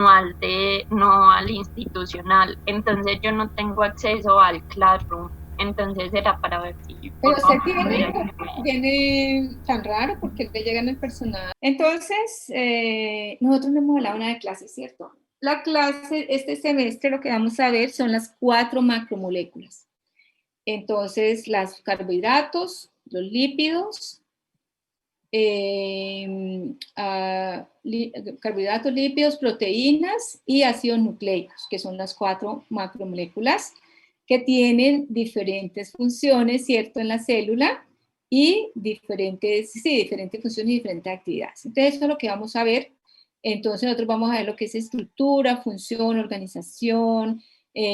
no al institucional. Entonces yo no tengo acceso al Classroom. Entonces era para ver si Pero por usted favor tiene, podía incluir. tiene tan raro porque le llegan el personal. Entonces, nosotros no hemos hablado nada de clases, ¿cierto? La clase, este semestre lo que vamos a ver son las 4 macromoléculas. Entonces, los carbohidratos, los lípidos, carbohidratos, lípidos, proteínas y ácidos nucleicos, que son las 4 macromoléculas que tienen diferentes funciones, ¿cierto?, en la célula y diferentes funciones y diferentes actividades. Entonces, eso es lo que vamos a ver. Entonces, nosotros vamos a ver lo que es estructura, función, organización,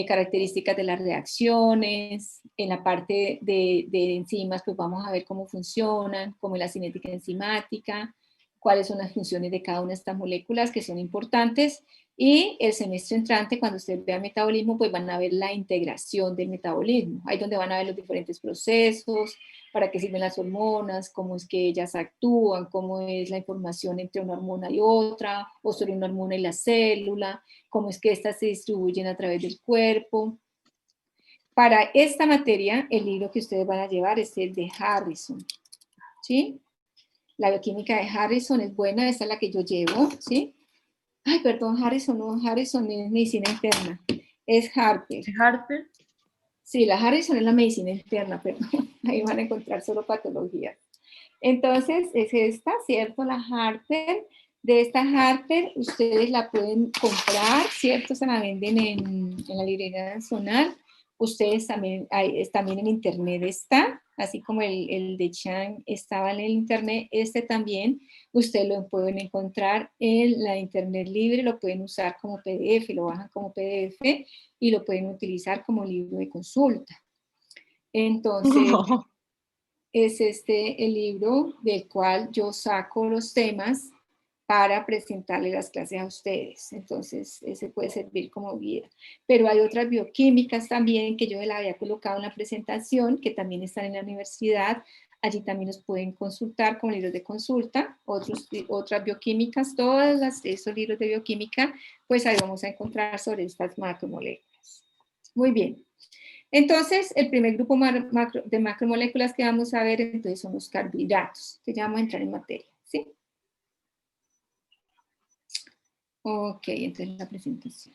características de las reacciones. En la parte de enzimas, pues vamos a ver cómo funcionan, como la cinética enzimática, cuáles son las funciones de cada una de estas moléculas que son importantes. Y el semestre entrante, cuando ustedes vean metabolismo, pues van a ver la integración del metabolismo. Ahí donde van a ver los diferentes procesos, para qué sirven las hormonas, cómo es que ellas actúan, cómo es la información entre una hormona y otra, o sobre una hormona y la célula, cómo es que estas se distribuyen a través del cuerpo. Para esta materia, el libro que ustedes van a llevar es el de Harrison, ¿sí? La bioquímica de Harrison es buena, esta es la que yo llevo, ¿sí? Ay, perdón, Harrison, no, Harrison es medicina interna, es Harper. Harper. Sí, la Harrison es la medicina interna, perdón, ahí van a encontrar solo patologías. Entonces, es esta, ¿cierto? La Harper. De esta Harper, ustedes la pueden comprar, ¿cierto? Se la venden en la librería nacional. Ustedes también, también en internet está, así como el de Chang estaba en el internet, este también, ustedes lo pueden encontrar en la internet libre, lo pueden usar como PDF, lo bajan como PDF y lo pueden utilizar como libro de consulta. Entonces, es este el libro del cual yo saco los temas para presentarle las clases a ustedes. Entonces, ese puede servir como guía. Pero hay otras bioquímicas también que yo la había colocado en la presentación, que también están en la universidad. Allí también los pueden consultar como libros de consulta, otras bioquímicas, esos libros de bioquímica, pues ahí vamos a encontrar sobre estas macromoléculas. Muy bien. Entonces, el primer grupo de macromoléculas que vamos a ver entonces son los carbohidratos, que ya vamos a entrar en materia, ¿sí? Ok, entonces la presentación.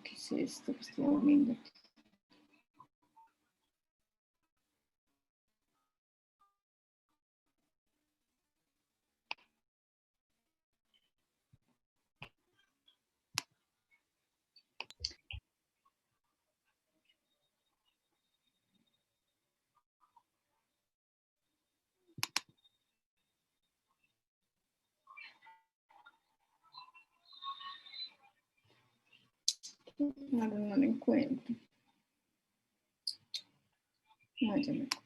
¿Qué es esto que estoy viendo? No lo encuentro. No, ya me encuentro.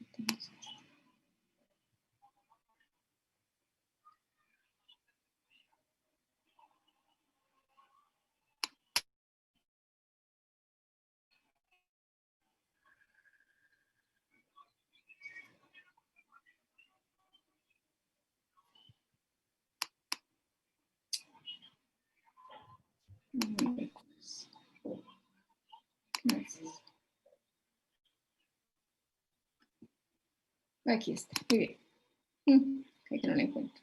Gracias. Aquí está, muy bien. Creo que no la encuentro.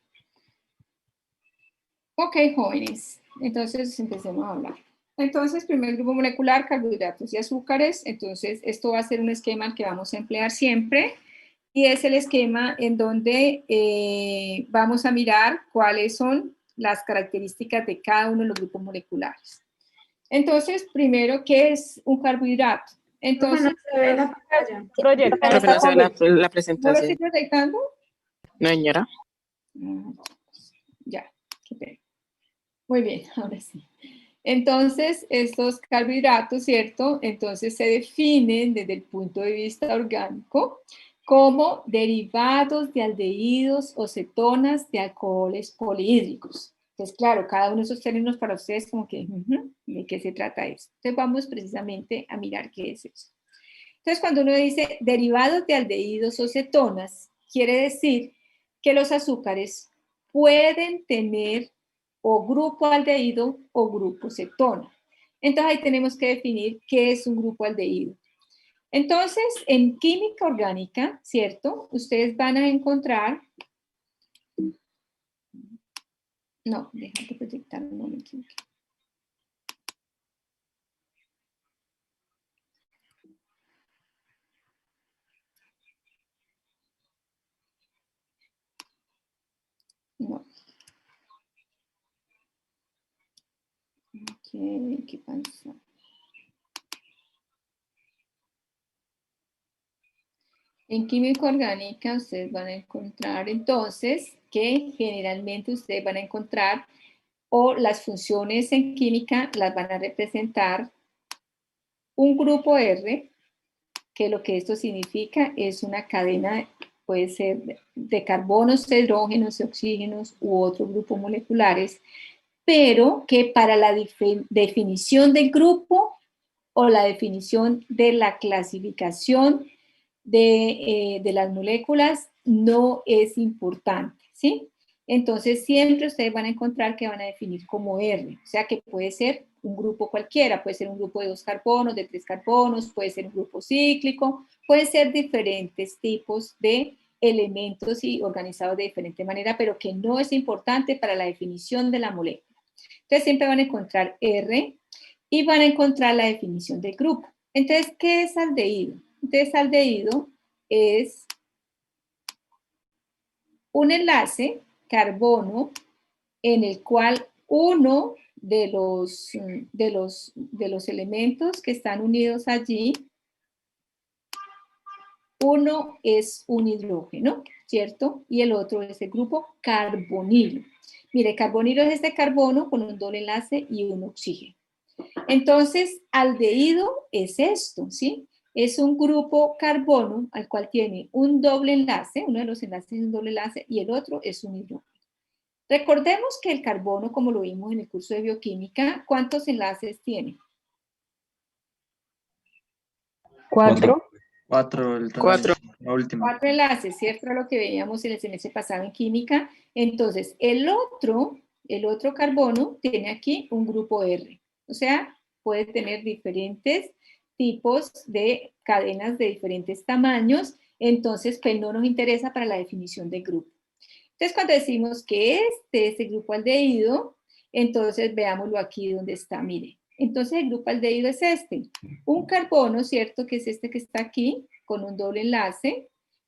Ok, jóvenes, entonces empecemos a hablar. Entonces, primer grupo molecular, carbohidratos y azúcares. Entonces, esto va a ser un esquema que vamos a emplear siempre. Y es el esquema en donde vamos a mirar cuáles son las características de cada uno de los grupos moleculares. Entonces, primero, ¿qué es un carbohidrato? Entonces, se ve la pantalla. Proyecta Profe, no se ve la ¿no lo estoy presentación. proyectando? No, señora. Ya, qué pena. Muy bien, ahora sí. Entonces, estos carbohidratos, ¿cierto? Entonces se definen desde el punto de vista orgánico como derivados de aldehídos o cetonas de alcoholes polihídricos. Entonces, claro, cada uno de esos términos para ustedes como que, ¿de qué se trata esto? Entonces vamos precisamente a mirar qué es eso. Entonces, cuando uno dice derivados de aldehídos o cetonas, quiere decir que los azúcares pueden tener o grupo aldehído o grupo cetona. Entonces ahí tenemos que definir qué es un grupo aldehído. Entonces, en química orgánica, ¿cierto? Ustedes van a encontrar... No, déjate proyectar un momento. No. ¿Qué pasa? En química orgánica ustedes van a encontrar entonces que generalmente ustedes van a encontrar o las funciones en química las van a representar un grupo R, que lo que esto significa es una cadena, puede ser de carbonos, de hidrógenos, de oxígenos u otros grupos moleculares, pero que para la definición del grupo o la definición de la clasificación de las moléculas no es importante, ¿sí? Entonces siempre ustedes van a encontrar que van a definir como R, o sea que puede ser un grupo cualquiera, puede ser un grupo de 2 carbonos, de 3 carbonos, puede ser un grupo cíclico, puede ser diferentes tipos de elementos y organizados de diferente manera, pero que no es importante para la definición de la molécula. Entonces siempre van a encontrar R y van a encontrar la definición del grupo. Entonces, ¿qué es aldehído? Entonces, aldehído es un enlace carbono en el cual uno de los elementos que están unidos allí, uno es un hidrógeno, ¿cierto? Y el otro es el grupo carbonilo. Mire, carbonilo es este carbono con un doble enlace y un oxígeno. Entonces, aldehído es esto, ¿sí? Es un grupo carbono al cual tiene un doble enlace, uno de los enlaces es un doble enlace y el otro es un hidrógeno. Recordemos que el carbono, como lo vimos en el curso de bioquímica, ¿cuántos enlaces tiene? 4. 4, la última. 4 enlaces, ¿cierto? Era lo que veíamos en el semestre pasado en química. Entonces, el otro carbono tiene aquí un grupo R. O sea, puede tener diferentes tipos de cadenas de diferentes tamaños. Entonces, pues no nos interesa para la definición del grupo. Entonces, cuando decimos que este es el grupo aldehído, entonces veámoslo aquí donde está, mire. Entonces, el grupo aldehído es este. Un carbono, ¿cierto? Que es este que está aquí, con un doble enlace,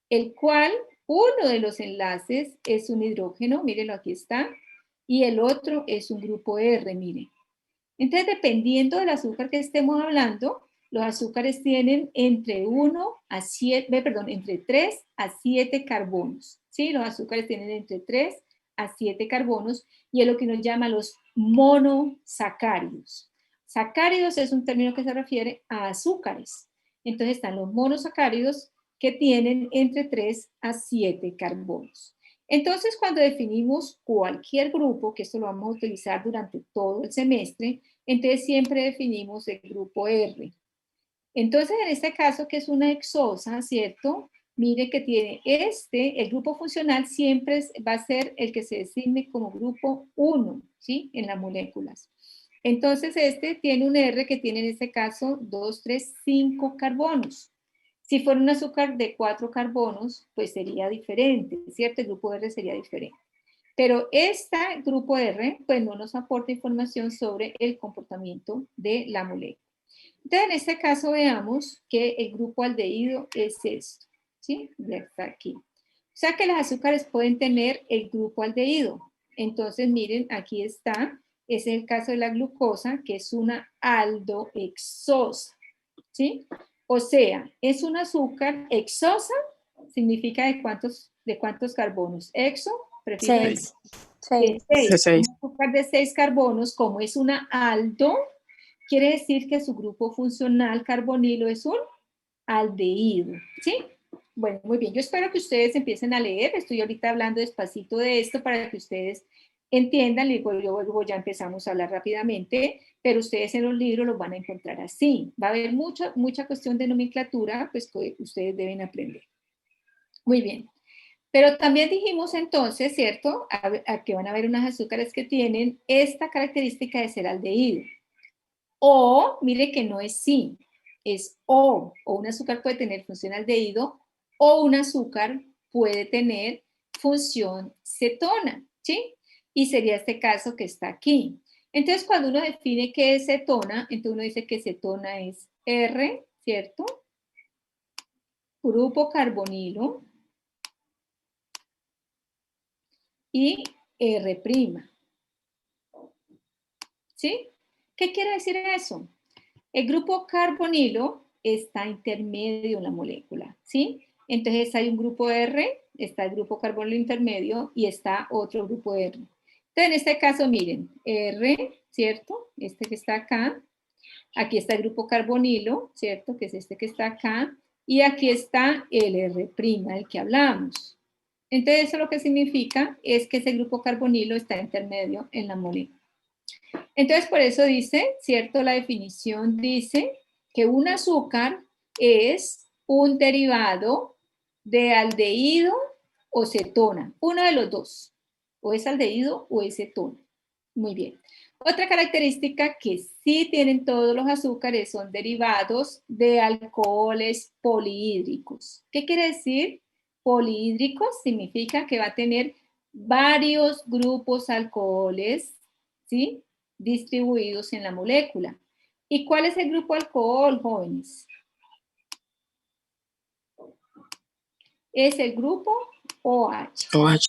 el cual uno de los enlaces es un hidrógeno, mírenlo, aquí está, y el otro es un grupo R, mire. Entonces, dependiendo del azúcar que estemos hablando, los azúcares tienen entre 3 a 7 carbonos, ¿sí? Los azúcares tienen entre 3 a 7 carbonos y es lo que nos llama los monosacáridos. Sacáridos es un término que se refiere a azúcares. Entonces están los monosacáridos que tienen entre 3 a 7 carbonos. Entonces, cuando definimos cualquier grupo, que esto lo vamos a utilizar durante todo el semestre, entonces siempre definimos el grupo R. Entonces, en este caso, que es una hexosa, ¿cierto? Mire que tiene el grupo funcional siempre va a ser el que se designe como grupo 1, ¿sí? En las moléculas. Entonces, este tiene un R que tiene en este caso 2, 3, 5 carbonos. Si fuera un azúcar de 4 carbonos, pues sería diferente, ¿cierto? El grupo R sería diferente. Pero este grupo R, pues no nos aporta información sobre el comportamiento de la molécula. Entonces, en este caso veamos que el grupo aldehído es esto, ¿sí? Ya está aquí. O sea que los azúcares pueden tener el grupo aldehído. Entonces, miren, aquí está. Es el caso de la glucosa, que es una aldohexosa, ¿sí? O sea, es un azúcar exosa, significa de cuántos carbonos. Exo, prefijo 6. de 6. 6. De 6. Un azúcar de 6 carbonos, como es una aldo, quiere decir que su grupo funcional carbonilo es un aldehído, ¿sí? Bueno, muy bien. Yo espero que ustedes empiecen a leer. Estoy ahorita hablando despacito de esto para que ustedes entiendan. Y luego ya empezamos a hablar rápidamente, pero ustedes en los libros los van a encontrar así. Va a haber mucha cuestión de nomenclatura, pues que ustedes deben aprender. Muy bien. Pero también dijimos entonces, ¿cierto? A que van a haber unos azúcares que tienen esta característica de ser aldehído. O, mire que no es sí, es o un azúcar puede tener función aldehído o un azúcar puede tener función cetona, ¿sí? Y sería este caso que está aquí. Entonces, cuando uno define qué es cetona, entonces uno dice que cetona es R, ¿cierto? Grupo carbonilo y R', ¿sí? ¿Qué quiere decir eso? El grupo carbonilo está intermedio en la molécula, ¿sí? Entonces hay un grupo R, está el grupo carbonilo intermedio y está otro grupo R. Entonces en este caso, miren, R, ¿cierto? Este que está acá. Aquí está el grupo carbonilo, ¿cierto? Que es este que está acá. Y aquí está el R', del que hablamos. Entonces eso lo que significa es que ese grupo carbonilo está intermedio en la molécula. Entonces, por eso dice, ¿cierto? La definición dice que un azúcar es un derivado de aldehído o cetona, uno de los dos, o es aldehído o es cetona. Muy bien. Otra característica que sí tienen todos los azúcares son derivados de alcoholes polihídricos. ¿Qué quiere decir? Polihídricos significa que va a tener varios grupos alcoholes, ¿sí? Distribuidos en la molécula. ¿Y cuál es el grupo alcohol, jóvenes? Es el grupo OH. OH.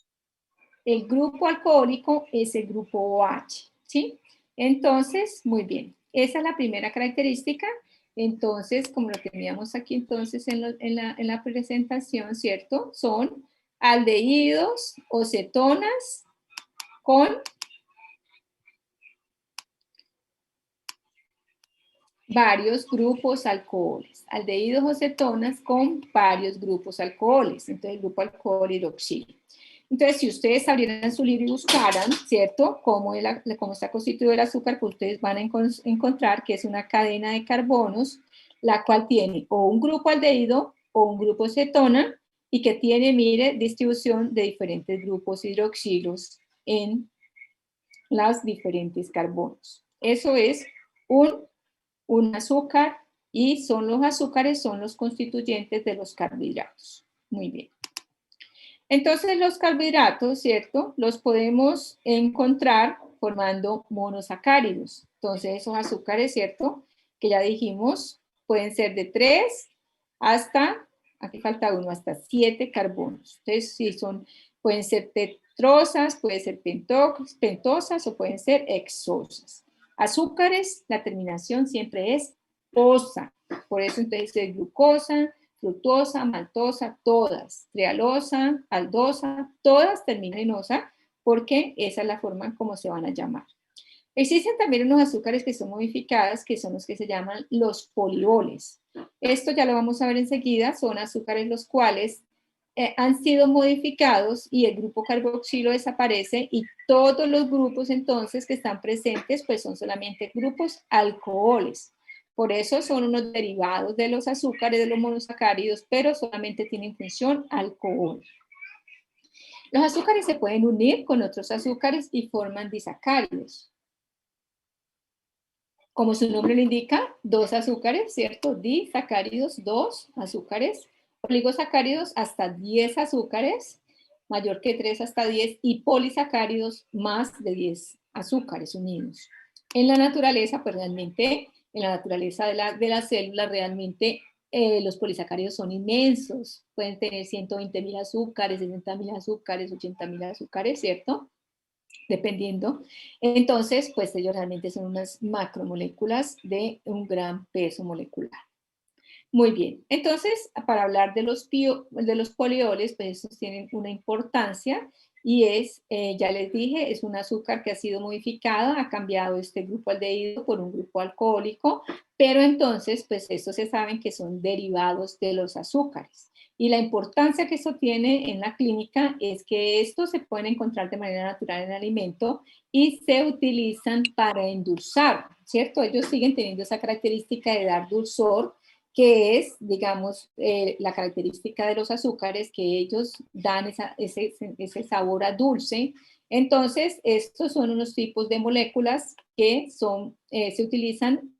El grupo alcohólico es el grupo OH, ¿sí? Entonces, muy bien. Esa es la primera característica. Entonces, como lo teníamos aquí entonces en la presentación, ¿cierto? Son aldehídos o cetonas con varios grupos alcoholes. Aldehídos o cetonas con varios grupos alcoholes. Entonces, el grupo alcohol hidroxilo. Entonces, si ustedes abrieran su libro y buscaran, ¿cierto? Cómo está constituido el azúcar, pues ustedes van a encontrar que es una cadena de carbonos, la cual tiene o un grupo aldehído o un grupo cetona, y que tiene, mire, distribución de diferentes grupos hidroxilos en los diferentes carbonos. Eso es un azúcar, y los azúcares son los constituyentes de los carbohidratos. Muy bien. Entonces los carbohidratos, ¿cierto? Los podemos encontrar formando monosacáridos. Entonces esos azúcares, ¿cierto? Que ya dijimos, pueden ser de 3 hasta, aquí falta uno, hasta 7 carbonos. Entonces sí, pueden ser tetrosas, pueden ser pentosas o pueden ser hexosas. Azúcares, la terminación siempre es osa. Por eso entonces es glucosa, fructosa, maltosa, todas, trialosa, aldosa, todas terminan en osa porque esa es la forma en cómo se van a llamar. Existen también unos azúcares que son modificadas, que son los que se llaman los poliboles. Esto ya lo vamos a ver enseguida, son azúcares los cuales han sido modificados y el grupo carboxilo desaparece y todos los grupos entonces que están presentes pues son solamente grupos alcoholes. Por eso son unos derivados de los azúcares, de los monosacáridos, pero solamente tienen función alcohol. Los azúcares se pueden unir con otros azúcares y forman disacáridos. Como su nombre lo indica, dos azúcares, ¿cierto? Disacáridos, dos azúcares. Oligosacáridos, hasta 10 azúcares, mayor que 3 hasta 10, y polisacáridos, más de 10 azúcares unidos. En la naturaleza, pues realmente, en la naturaleza de la célula, realmente los polisacáridos son inmensos. Pueden tener 120.000 azúcares, 60.000 azúcares, 80.000 azúcares, ¿cierto? Dependiendo. Entonces, pues ellos realmente son unas macromoléculas de un gran peso molecular. Muy bien, entonces para hablar de de los polioles, pues estos tienen una importancia y es, ya les dije, es un azúcar que ha sido modificado, ha cambiado este grupo aldehído por un grupo alcohólico, pero entonces pues estos se saben que son derivados de los azúcares. Y la importancia que eso tiene en la clínica es que estos se pueden encontrar de manera natural en el alimento y se utilizan para endulzar, ¿cierto? Ellos siguen teniendo esa característica de dar dulzor, que es, digamos, la característica de los azúcares, que ellos dan ese sabor a dulce. Entonces, estos son unos tipos de moléculas que se utilizan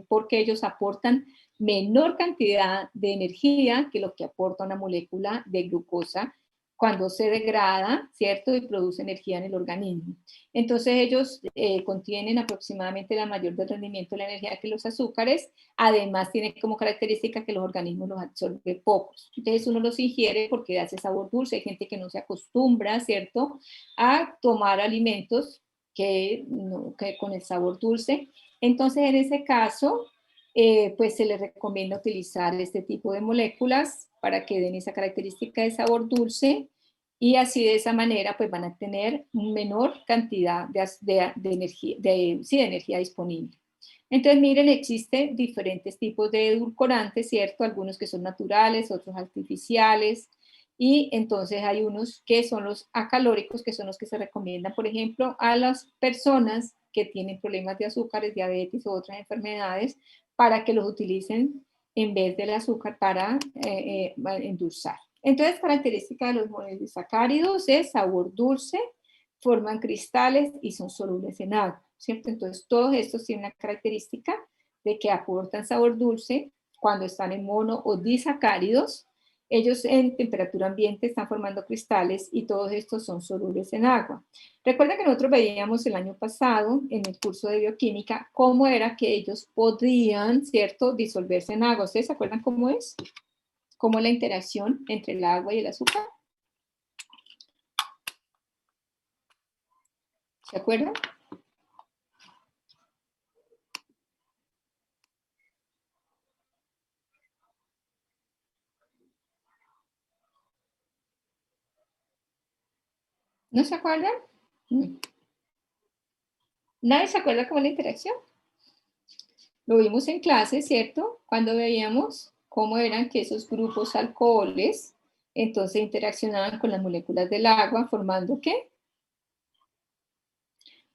porque ellos aportan menor cantidad de energía que lo que aporta una molécula de glucosa cuando se degrada, ¿cierto? Y produce energía en el organismo. Entonces ellos contienen aproximadamente la mayor del rendimiento de la energía que los azúcares. Además tienen como característica que los organismos los absorben pocos. Entonces uno los ingiere porque hace sabor dulce. Hay gente que no se acostumbra, ¿cierto?, a tomar alimentos que con el sabor dulce. Entonces en ese caso, pues se les recomienda utilizar este tipo de moléculas para que den esa característica de sabor dulce y así de esa manera pues van a tener menor cantidad de energía, de energía disponible. Entonces miren, existen diferentes tipos de edulcorantes, ¿cierto? Algunos que son naturales, otros artificiales, y entonces hay unos que son los acalóricos, que son los que se recomiendan, por ejemplo, a las personas que tienen problemas de azúcares, diabetes o otras enfermedades, para que los utilicen en vez del azúcar para endulzar. Entonces, característica de los monosacáridos es sabor dulce, forman cristales y son solubles en agua, ¿cierto? Entonces, todos estos tienen la característica de que aportan sabor dulce cuando están en mono o disacáridos. Ellos en temperatura ambiente están formando cristales y todos estos son solubles en agua. Recuerden que nosotros veíamos el año pasado en el curso de bioquímica cómo era que ellos podían, ¿cierto?, disolverse en agua. ¿Ustedes se acuerdan cómo es? ¿Cómo es la interacción entre el agua y el azúcar? ¿Se acuerdan? ¿No se acuerdan? ¿Nadie se acuerda cómo es la interacción? Lo vimos en clase, ¿cierto? Cuando veíamos cómo eran que esos grupos alcoholes entonces interaccionaban con las moléculas del agua formando ¿qué?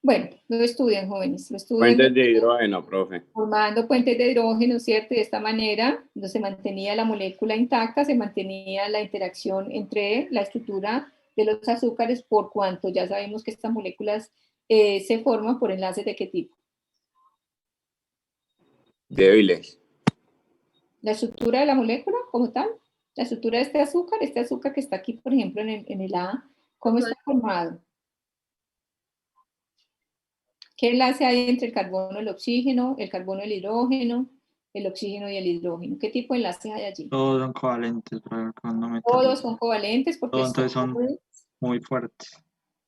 Bueno, lo estudian, jóvenes, lo estudian. Puentes de hidrógeno, profe. Formando puentes de hidrógeno, ¿cierto? Y de esta manera no se mantenía la molécula intacta, se mantenía la interacción entre la estructura de los azúcares, por cuanto ya sabemos que estas moléculas se forman por enlaces ¿de qué tipo? Débiles. La estructura de la molécula como tal, la estructura de este azúcar que está aquí, por ejemplo, en el A, ¿cómo está formado? ¿Qué enlace hay entre el carbono y el oxígeno, el carbono y el hidrógeno, el oxígeno y el hidrógeno? ¿Qué tipo de enlaces hay allí? Todos son covalentes, pero cuando me Todos son covalentes porque entonces son muy fuertes.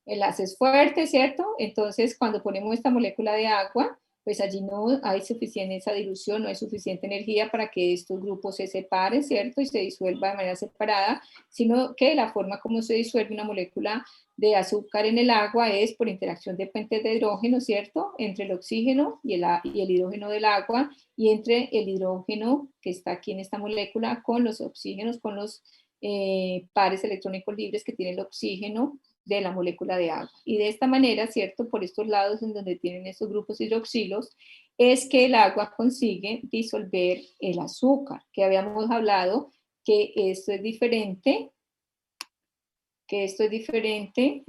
enlaces fuertes, ¿cierto? Entonces, cuando ponemos esta molécula de agua, pues allí no hay suficiente esa dilución, no hay suficiente energía para que estos grupos se separen, ¿cierto? Y se disuelva de manera separada, sino que la forma como se disuelve una molécula de azúcar en el agua es por interacción de puentes de hidrógeno, ¿cierto? Entre el oxígeno y el hidrógeno del agua y entre el hidrógeno que está aquí en esta molécula con los oxígenos, con los pares electrónicos libres que tiene el oxígeno de la molécula de agua. Y de esta manera, ¿cierto? Por estos lados en donde tienen estos grupos hidroxilos, es que el agua consigue disolver el azúcar, que habíamos hablado que esto es diferente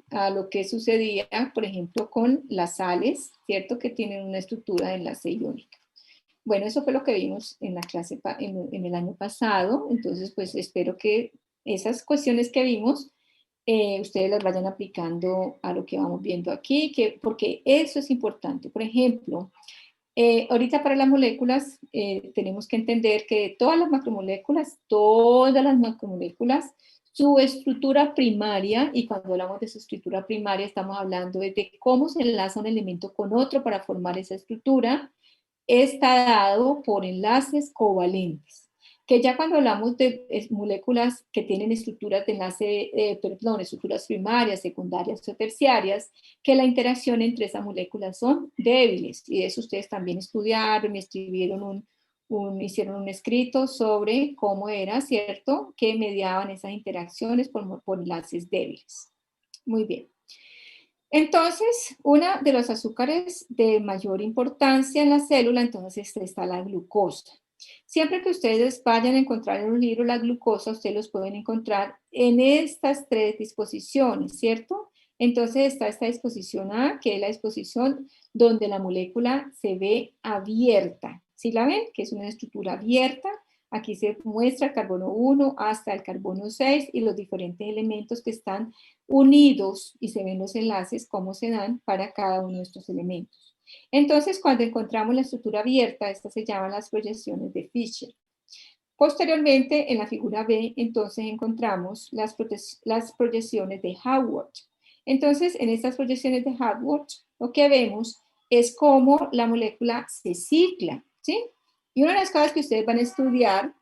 a lo que sucedía, por ejemplo, con las sales, ¿cierto? Que tienen una estructura de enlace iónica. Bueno, eso fue lo que vimos en la clase en el año pasado, entonces pues espero que esas cuestiones que vimos ustedes las vayan aplicando a lo que vamos viendo aquí, porque eso es importante. Por ejemplo, ahorita para las moléculas tenemos que entender que todas las macromoléculas, su estructura primaria, y cuando hablamos de su estructura primaria estamos hablando de cómo se enlaza un elemento con otro para formar esa estructura, está dado por enlaces covalentes. que ya cuando hablamos de moléculas que tienen estructuras de enlace, estructuras primarias, secundarias o terciarias, que la interacción entre esas moléculas son débiles. Y eso ustedes también estudiaron y escribieron hicieron un escrito sobre cómo era, ¿cierto?, que mediaban esas interacciones por enlaces débiles. Muy bien. Entonces, una de los azúcares de mayor importancia en la célula, entonces está la glucosa. Siempre que ustedes vayan a encontrar en un libro la glucosa, ustedes los pueden encontrar en estas 3 disposiciones, ¿cierto? Entonces está esta disposición A, que es la disposición donde la molécula se ve abierta. ¿Sí la ven? Que es una estructura abierta. Aquí se muestra el carbono 1 hasta el carbono 6 y los diferentes elementos que están unidos y se ven los enlaces, cómo se dan para cada uno de estos elementos. Entonces, cuando encontramos la estructura abierta, estas se llaman las proyecciones de Fischer. Posteriormente, en la figura B, entonces encontramos las proyecciones de Haworth. Entonces, en estas proyecciones de Haworth, lo que vemos es cómo la molécula se cicla, ¿sí? Y una de las cosas que ustedes van a estudiar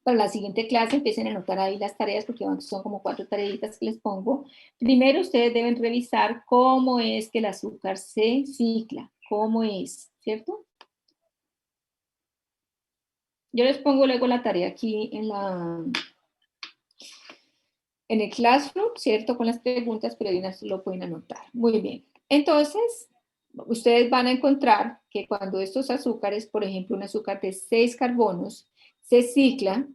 para la siguiente clase, empiecen a anotar ahí las tareas, porque son como 4 tareitas que les pongo. Primero, ustedes deben revisar cómo es que el azúcar se cicla, cómo es, ¿cierto? Yo les pongo luego la tarea aquí en el Classroom, ¿cierto? Con las preguntas, pero ahí lo pueden anotar. Muy bien. Entonces, ustedes van a encontrar que cuando estos azúcares, por ejemplo, un azúcar de 6 carbonos, se cicla,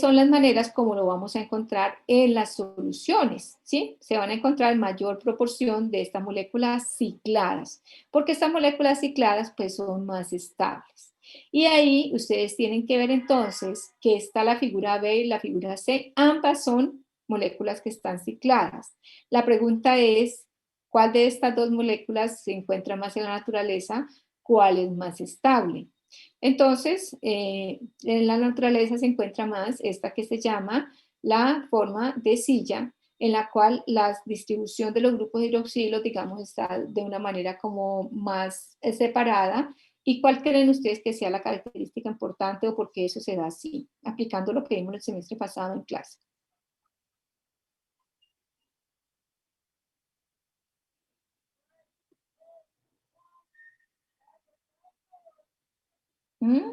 son las maneras como lo vamos a encontrar en las soluciones, ¿sí? Se van a encontrar mayor proporción de estas moléculas cicladas, porque estas moléculas cicladas pues son más estables. Y ahí ustedes tienen que ver entonces que está la figura B y la figura C, ambas son moléculas que están cicladas. La pregunta es, ¿cuál de estas 2 moléculas se encuentra más en la naturaleza? ¿Cuál es más estable? Entonces, en la naturaleza se encuentra más esta que se llama la forma de silla, en la cual la distribución de los grupos hidroxilo, digamos, está de una manera como más separada. ¿Y cuál creen ustedes que sea la característica importante o por qué eso se da así? Aplicando lo que vimos el semestre pasado en clase. ¿Mm?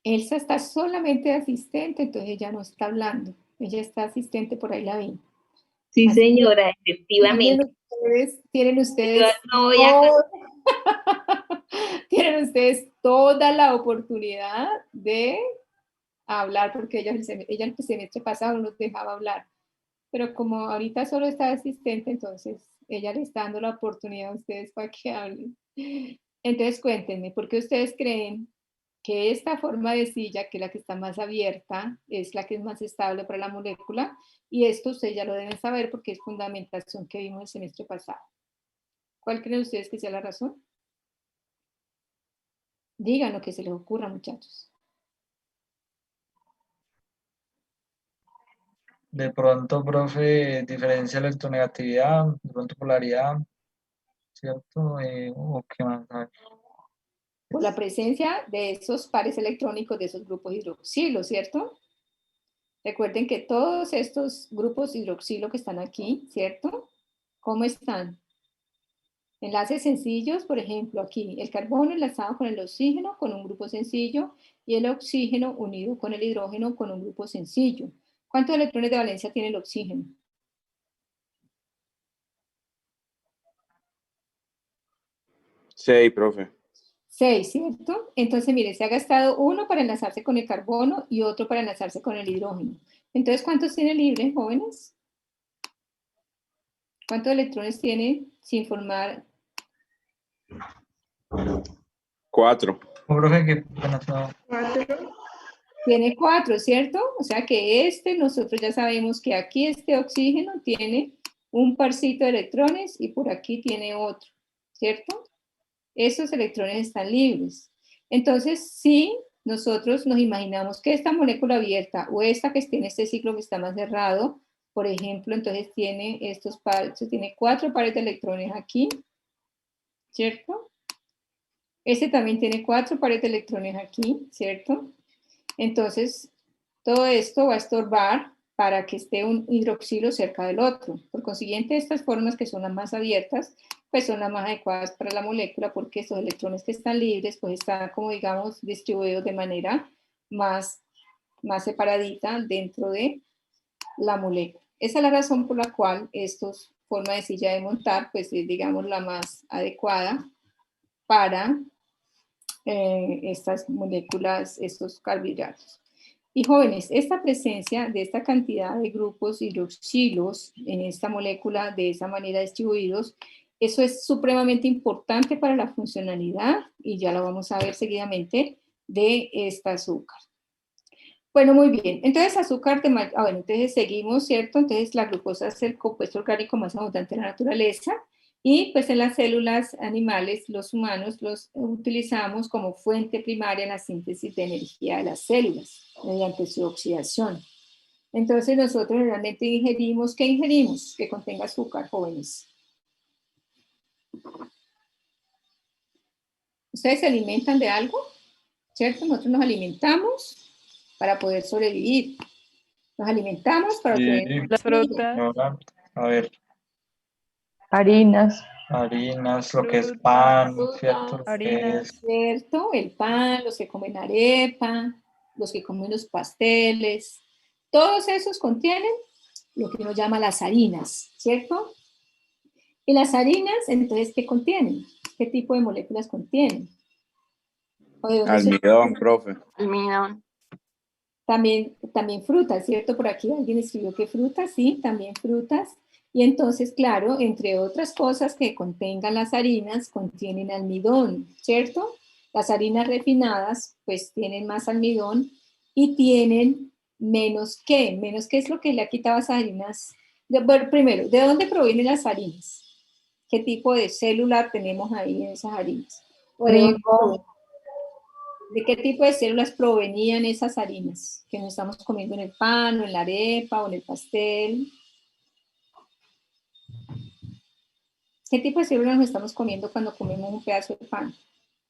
Elsa está solamente asistente, entonces ella no está hablando. Ella está asistente, por ahí la vi. Sí, Así que señora, efectivamente. tienen Yo ustedes no voy a... tienen ustedes toda la oportunidad de hablar, porque ella el semestre pasado no nos dejaba hablar. Pero como ahorita solo está asistente, entonces ella le está dando la oportunidad a ustedes para que hablen. Entonces cuéntenme, ¿por qué ustedes creen que esta forma de silla, que es la que está más abierta, es la que es más estable para la molécula? Y esto ustedes ya lo deben saber porque es fundamentación que vimos el semestre pasado. ¿Cuál creen ustedes que sea la razón? Digan lo que se les ocurra, muchachos. De pronto, profe, diferencia electronegatividad, de pronto polaridad, ¿cierto? ¿O qué más? A ver. Por la presencia de esos pares electrónicos de esos grupos hidroxilo, ¿cierto? Recuerden que todos estos grupos hidroxilo que están aquí, ¿cierto? ¿Cómo están? Enlaces sencillos, por ejemplo, aquí el carbono enlazado con el oxígeno con un grupo sencillo y el oxígeno unido con el hidrógeno con un grupo sencillo. ¿Cuántos electrones de valencia tiene el oxígeno? 6, profe. 6, ¿cierto? Entonces, mire, se ha gastado uno para enlazarse con el carbono y otro para enlazarse con el hidrógeno. Entonces, ¿cuántos tiene libre, jóvenes? ¿Cuántos electrones tiene sin formar? 4. Profe, que apenas no. Tiene 4, ¿cierto? O sea que nosotros ya sabemos que aquí este oxígeno tiene un parcito de electrones y por aquí tiene otro, ¿cierto? Estos electrones están libres. Entonces, si nosotros nos imaginamos que esta molécula abierta o esta que tiene este ciclo que está más cerrado, por ejemplo, entonces tiene estos pares, tiene 4 pares de electrones aquí, ¿cierto? Este también tiene 4 pares de electrones aquí, ¿cierto? Entonces, todo esto va a estorbar para que esté un hidroxilo cerca del otro. Por consiguiente, estas formas que son las más abiertas, pues son las más adecuadas para la molécula porque estos electrones que están libres, pues están como digamos distribuidos de manera más separadita dentro de la molécula. Esa es la razón por la cual estos forma de silla de montar, pues es digamos la más adecuada para estas moléculas, estos carbohidratos. Y jóvenes, esta presencia de esta cantidad de grupos hidroxilos en esta molécula de esa manera distribuidos, eso es supremamente importante para la funcionalidad, y ya lo vamos a ver seguidamente, de esta azúcar. Bueno, muy bien. Entonces, azúcar de bueno, entonces seguimos, ¿cierto? Entonces, la glucosa es el compuesto orgánico más abundante en la naturaleza, y pues en las células animales, los humanos los utilizamos como fuente primaria en la síntesis de energía de las células, mediante su oxidación. Entonces, nosotros realmente ingerimos, ¿qué ingerimos? Que contenga azúcar, jóvenes. ¿Ustedes se alimentan de algo? ¿Cierto? Nosotros nos alimentamos para poder sobrevivir. Nos alimentamos para poder... Las frutas. Ahora, a ver, Harinas. harinas, lo que es Frutas, pan, frutas, ¿cierto? Lo que harinas. es ¿cierto? El pan, los que comen arepa, los que comen los pasteles, todos esos contienen lo que uno llama las harinas, ¿cierto? Y las harinas, entonces, ¿qué contienen? ¿Qué tipo de moléculas contienen? ¿O de dónde se- Almidón, profe. Almidón. También frutas, ¿cierto? Por aquí alguien escribió que frutas, sí, también frutas. Y entonces, claro, entre otras cosas que contengan las harinas, contienen almidón, ¿cierto? Las harinas refinadas, pues tienen más almidón y tienen menos que. Menos que es lo que le ha quitado a esas harinas. Bueno, primero, ¿de dónde provienen las harinas? ¿Qué tipo de célula tenemos ahí en esas harinas? ¿O de dónde provienen? ¿De qué tipo de células provenían esas harinas que nos estamos comiendo en el pan, o en la arepa, o en el pastel? ¿Qué tipo de células nos estamos comiendo cuando comemos un pedazo de pan?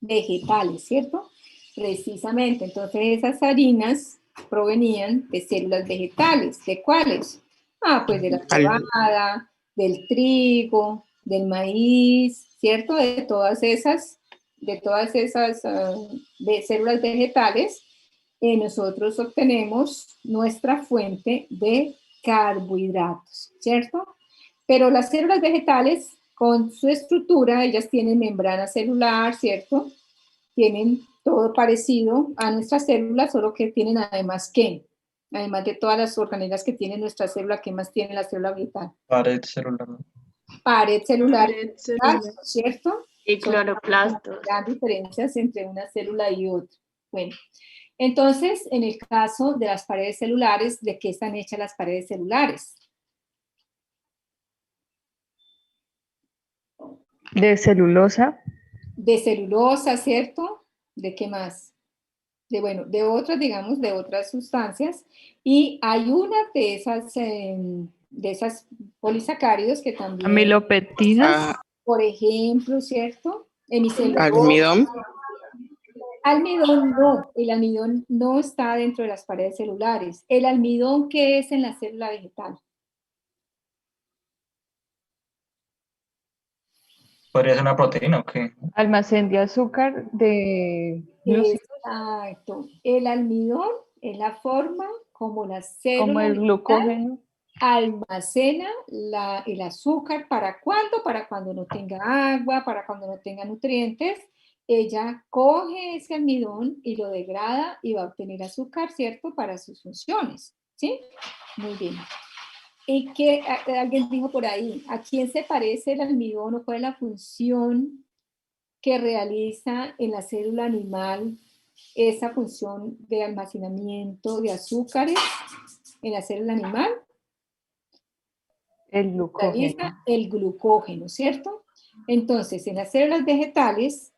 Vegetales, ¿cierto? Precisamente, entonces esas harinas provenían de células vegetales. ¿De cuáles? Ah, pues de la cebada, del trigo, del maíz, ¿cierto? De todas esas de células vegetales, nosotros obtenemos nuestra fuente de carbohidratos, ¿cierto? Pero las células vegetales, con su estructura, ellas tienen membrana celular, ¿cierto? Tienen todo parecido a nuestras células, solo que tienen además ¿qué? Además de todas las organelas que tiene nuestra célula, ¿qué más tiene la célula vegetal? pared celular. Pared celular, Pared celular. ¿cierto? Y cloroplastos. Gran diferencias entre una célula y otra. Bueno, entonces, en el caso de las paredes celulares, ¿de qué están hechas las paredes celulares? De celulosa. De celulosa, ¿cierto? ¿De qué más? De otras, digamos, de otras sustancias. Y hay una de esas polisacáridos que también, Amilopectinas. por ejemplo, ¿cierto? Hemicelulosa. Almidón. Almidón no, el almidón no está dentro de las paredes celulares. El almidón, ¿qué es en la célula vegetal? ¿Podría ser una proteína o qué? Almacén de azúcar de glúcidos. Exacto. El almidón es la forma como la Como célula el vegetal glucógeno. almacena el azúcar. ¿Para cuándo? Para cuando no tenga agua, para cuando no tenga nutrientes. Ella coge ese almidón y lo degrada y va a obtener azúcar, ¿cierto? Para sus funciones, ¿sí? Muy bien. ¿Y qué alguien dijo por ahí? ¿A quién se parece el almidón o cuál es la función que realiza en la célula animal esa función de almacenamiento de azúcares en la célula animal? El glucógeno. Realiza el glucógeno, ¿cierto? Entonces, en las células vegetales,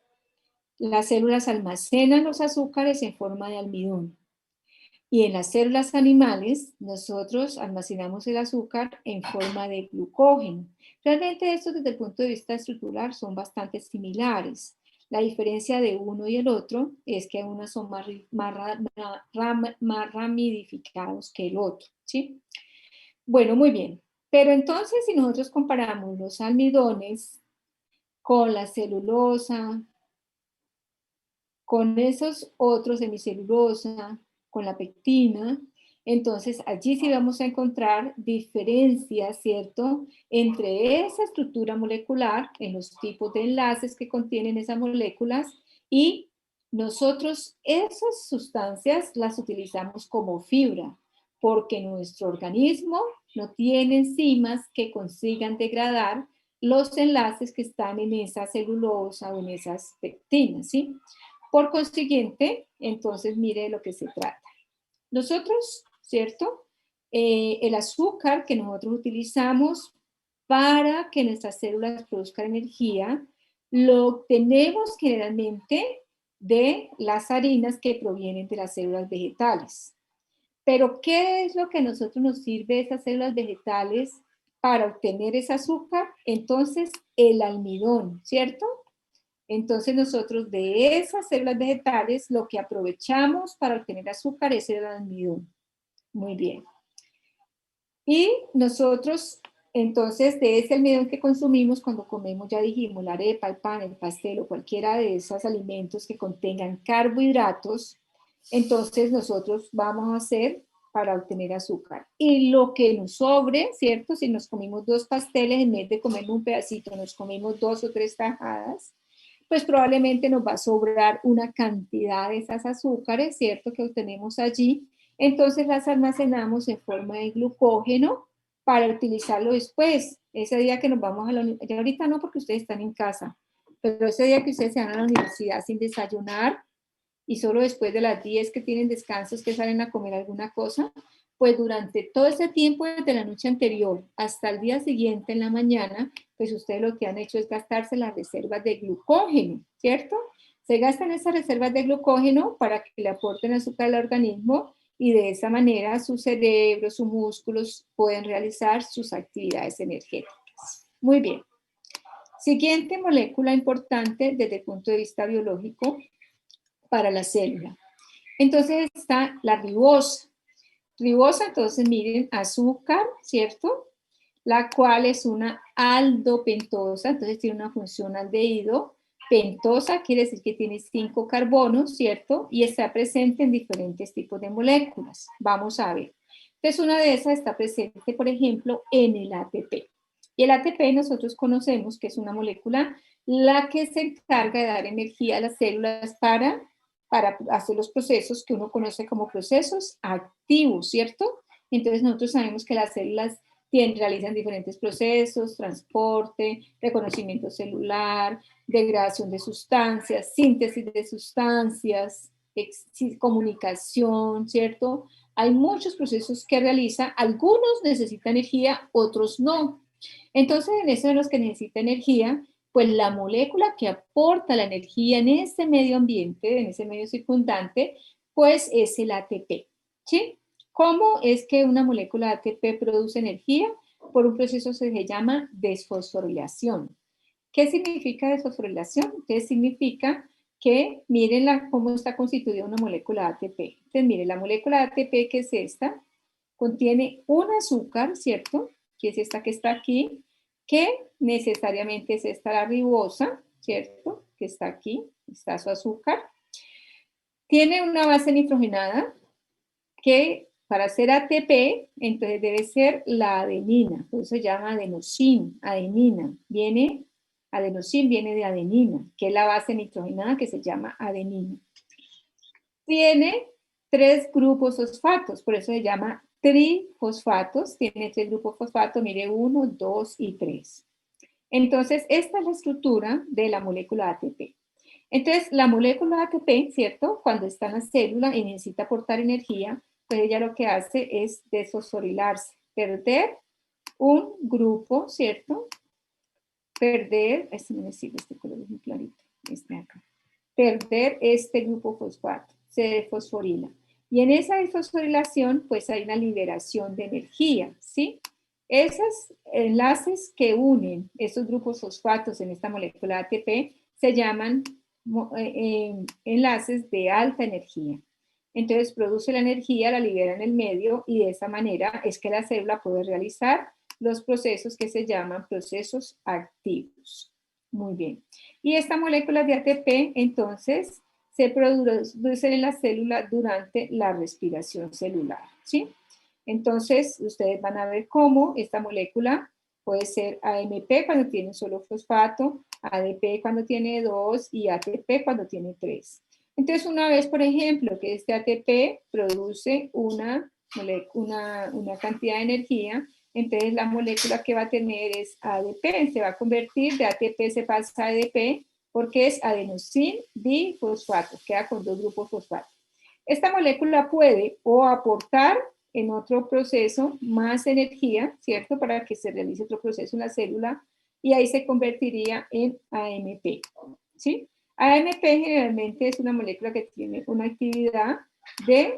las células almacenan los azúcares en forma de almidón. Y en las células animales, nosotros almacenamos el azúcar en forma de glucógeno. Realmente estos desde el punto de vista estructural son bastante similares. La diferencia de uno y el otro es que unos son más ramificados que el otro, ¿sí? Bueno, muy bien. Pero entonces, si nosotros comparamos los almidones con la celulosa, con esos otros hemicelulosa, con la pectina, entonces allí sí vamos a encontrar diferencias, ¿cierto?, entre esa estructura molecular, en los tipos de enlaces que contienen esas moléculas, y nosotros esas sustancias las utilizamos como fibra, porque nuestro organismo no tiene enzimas que consigan degradar los enlaces que están en esa celulosa o en esas pectinas, ¿sí? Por consiguiente, entonces mire de lo que se trata. Nosotros, ¿cierto? El azúcar que nosotros utilizamos para que nuestras células produzcan energía, lo obtenemos generalmente de las harinas que provienen de las células vegetales. Pero, ¿qué es lo que a nosotros nos sirve de esas células vegetales para obtener ese azúcar? Entonces, el almidón, ¿cierto? Entonces nosotros de esas células vegetales lo que aprovechamos para obtener azúcar es el almidón. Muy bien. Y nosotros, entonces, de ese almidón que consumimos cuando comemos, ya dijimos, la arepa, el pan, el pastel o cualquiera de esos alimentos que contengan carbohidratos, entonces nosotros vamos a hacer para obtener azúcar. Y lo que nos sobre, ¿cierto? Si nos comimos 2 pasteles, en vez de comer un pedacito, nos comimos 2 o 3 tajadas, pues probablemente nos va a sobrar una cantidad de esas azúcares, ¿cierto?, que obtenemos allí. Entonces las almacenamos en forma de glucógeno para utilizarlo después. Ese día que nos vamos a la universidad, ahorita no porque ustedes están en casa, pero ese día que ustedes se van a la universidad sin desayunar y solo después de las 10 que tienen descansos que salen a comer alguna cosa, pues durante todo ese tiempo desde la noche anterior hasta el día siguiente en la mañana, pues ustedes lo que han hecho es gastarse las reservas de glucógeno, ¿cierto? Se gastan esas reservas de glucógeno para que le aporten azúcar al organismo y de esa manera su cerebro, sus músculos pueden realizar sus actividades energéticas. Muy bien. Siguiente molécula importante desde el punto de vista biológico para la célula. Entonces está la ribosa. Ribosa, entonces miren, azúcar, ¿cierto? La cual es una aldopentosa, entonces tiene una función aldehído. Pentosa quiere decir que tiene 5 carbonos, ¿cierto? Y está presente en diferentes tipos de moléculas. Vamos a ver. Entonces una de esas está presente, por ejemplo, en el ATP. Y el ATP nosotros conocemos que es una molécula la que se encarga de dar energía a las células para hacer los procesos que uno conoce como procesos activos, ¿cierto? Entonces nosotros sabemos que las células realizan diferentes procesos, transporte, reconocimiento celular, degradación de sustancias, síntesis de sustancias, comunicación, ¿cierto? Hay muchos procesos que realiza, algunos necesitan energía, otros no. Entonces, en eso de los que necesita energía, pues la molécula que aporta la energía en ese medio ambiente, en ese medio circundante, pues es el ATP, ¿sí? ¿Cómo es que una molécula de ATP produce energía? Por un proceso que se llama desfosforilación. ¿Qué significa desfosforilación? Entonces significa que miren cómo está constituida una molécula de ATP. Entonces miren, la molécula de ATP, que es esta, contiene un azúcar, ¿cierto? Que es esta que está aquí, que necesariamente es esta la ribosa, ¿cierto? Que está aquí, está su azúcar. Tiene una base nitrogenada que para hacer ATP, entonces debe ser la adenina, por eso se llama adenosín, adenina. Adenosín viene de adenina, que es la base nitrogenada que se llama adenina. Tiene 3 grupos fosfatos, por eso se llama trifosfatos, tiene 3 grupos fosfatos, mire 1, 2 y 3. Entonces, esta es la estructura de la molécula ATP. Entonces, la molécula ATP, ¿cierto? Cuando está en la célula y necesita aportar energía, pues ella lo que hace es desfosforilarse, perder un grupo, ¿cierto? Perder, este no me sirve, este color es muy clarito, este acá. Perder este grupo fosfato, se desfosforila. Y en esa desfosforilación, pues hay una liberación de energía, ¿sí? Esos enlaces que unen esos grupos fosfatos en esta molécula ATP se llaman enlaces de alta energía. Entonces produce la energía, la libera en el medio y de esa manera es que la célula puede realizar los procesos que se llaman procesos activos. Muy bien. Y esta molécula de ATP entonces se produce en la célula durante la respiración celular, ¿sí? Entonces ustedes van a ver cómo esta molécula puede ser AMP cuando tiene un solo fosfato, ADP cuando tiene 2 y ATP cuando tiene 3. Entonces, una vez, por ejemplo, que este ATP produce una cantidad de energía, entonces la molécula que va a tener es ADP, se va a convertir, de ATP se pasa a ADP, porque es adenosín difosfato, queda con 2 grupos fosfato. Esta molécula puede o aportar en otro proceso más energía, ¿cierto? Para que se realice otro proceso en la célula, y ahí se convertiría en AMP, ¿sí? AMP generalmente es una molécula que tiene una actividad de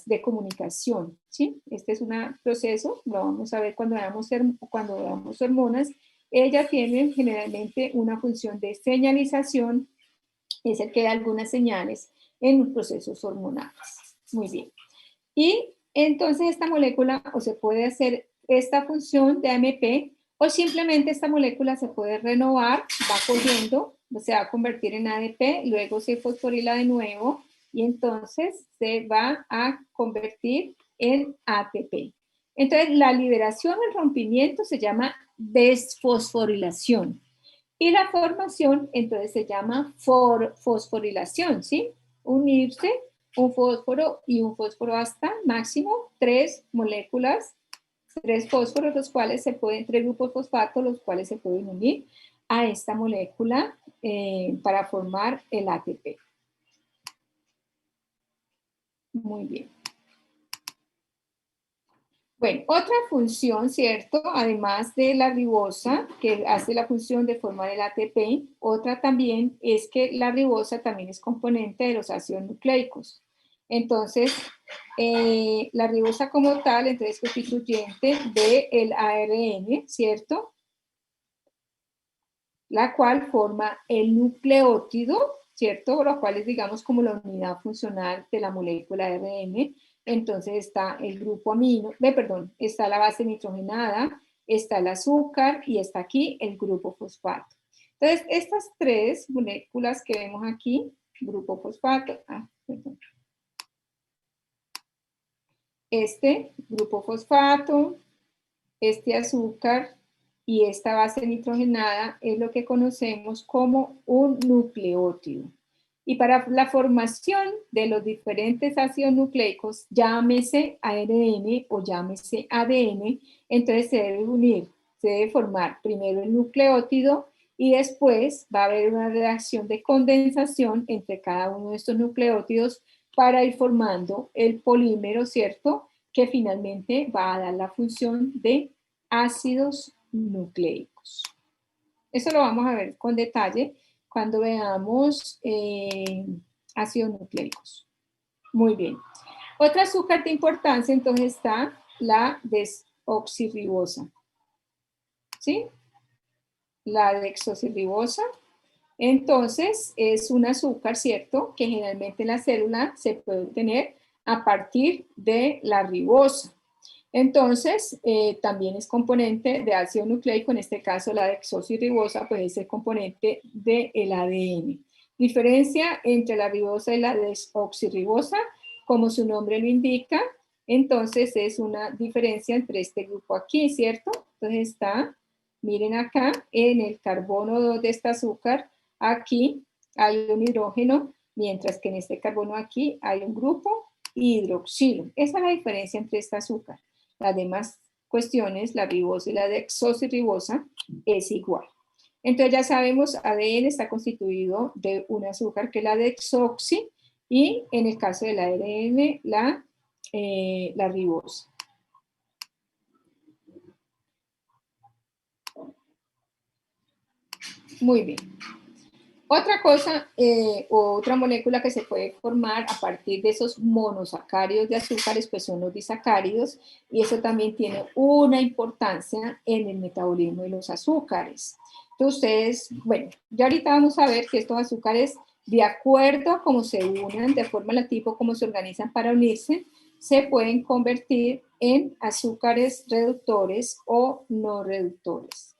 de comunicación, ¿sí? Este es un proceso, lo vamos a ver cuando veamos hormonas. Ella tiene generalmente una función de señalización, es el que da algunas señales en los procesos hormonales. Muy bien. Y entonces esta molécula, o se puede hacer esta función de AMP, o simplemente esta molécula se puede renovar, va cogiendo, se va a convertir en ADP, luego se fosforila de nuevo, y entonces se va a convertir en ATP. Entonces la liberación, el rompimiento se llama desfosforilación. Y la formación, entonces, se llama fosforilación, ¿sí? Unirse un fósforo y un fósforo hasta máximo 3 moléculas, 3 fósforos, los cuales se pueden, 3 grupos fosfato, los cuales se pueden unir a esta molécula para formar el ATP. Muy bien. Bueno, otra función, ¿cierto? Además de la ribosa, que hace la función de formar el ATP, otra también es que la ribosa también es componente de los ácidos nucleicos. Entonces, la ribosa como tal, entonces es constituyente del ARN, ¿cierto? La cual forma el nucleótido, ¿cierto? Lo cual es, digamos, como la unidad funcional de la molécula ARN. Entonces está el grupo amino, está la base nitrogenada, está el azúcar y está aquí el grupo fosfato. Entonces, estas 3 moléculas que vemos aquí, grupo fosfato, este grupo fosfato, este azúcar y esta base nitrogenada es lo que conocemos como un nucleótido. Y para la formación de los diferentes ácidos nucleicos, llámese ARN o llámese ADN, entonces se debe unir, se debe formar primero el nucleótido y después va a haber una reacción de condensación entre cada uno de estos nucleótidos para ir formando el polímero, ¿cierto? Que finalmente va a dar la función de ácidos nucleicos. Eso lo vamos a ver con detalle cuando veamos ácidos nucleicos. Muy bien. Otra azúcar de importancia, entonces, está la desoxirribosa. ¿Sí? La desoxirribosa, entonces, es un azúcar, ¿cierto? Que generalmente en la célula se puede obtener a partir de la ribosa. Entonces, también es componente de ácido nucleico, en este caso la desoxirribosa, pues es el componente del ADN. Diferencia entre la ribosa y la desoxirribosa, como su nombre lo indica, entonces es una diferencia entre este grupo aquí, ¿cierto? Entonces está, miren acá, en el carbono 2 de este azúcar, aquí hay un hidrógeno, mientras que en este carbono aquí hay un grupo hidroxilo. Esa es la diferencia entre este azúcar. Las demás cuestiones, la ribosa y la desoxirribosa, es igual. Entonces ya sabemos, ADN está constituido de un azúcar que es la desoxi y en el caso del ARN, la ribosa. Muy bien. Otra cosa, otra molécula que se puede formar a partir de esos monosacáridos de azúcares, pues son los disacáridos, y eso también tiene una importancia en el metabolismo de los azúcares. Entonces ustedes, bueno, ya ahorita vamos a ver que estos azúcares de acuerdo a cómo se unan, de forma la tipo como se organizan para unirse, se pueden convertir en azúcares reductores o no reductores.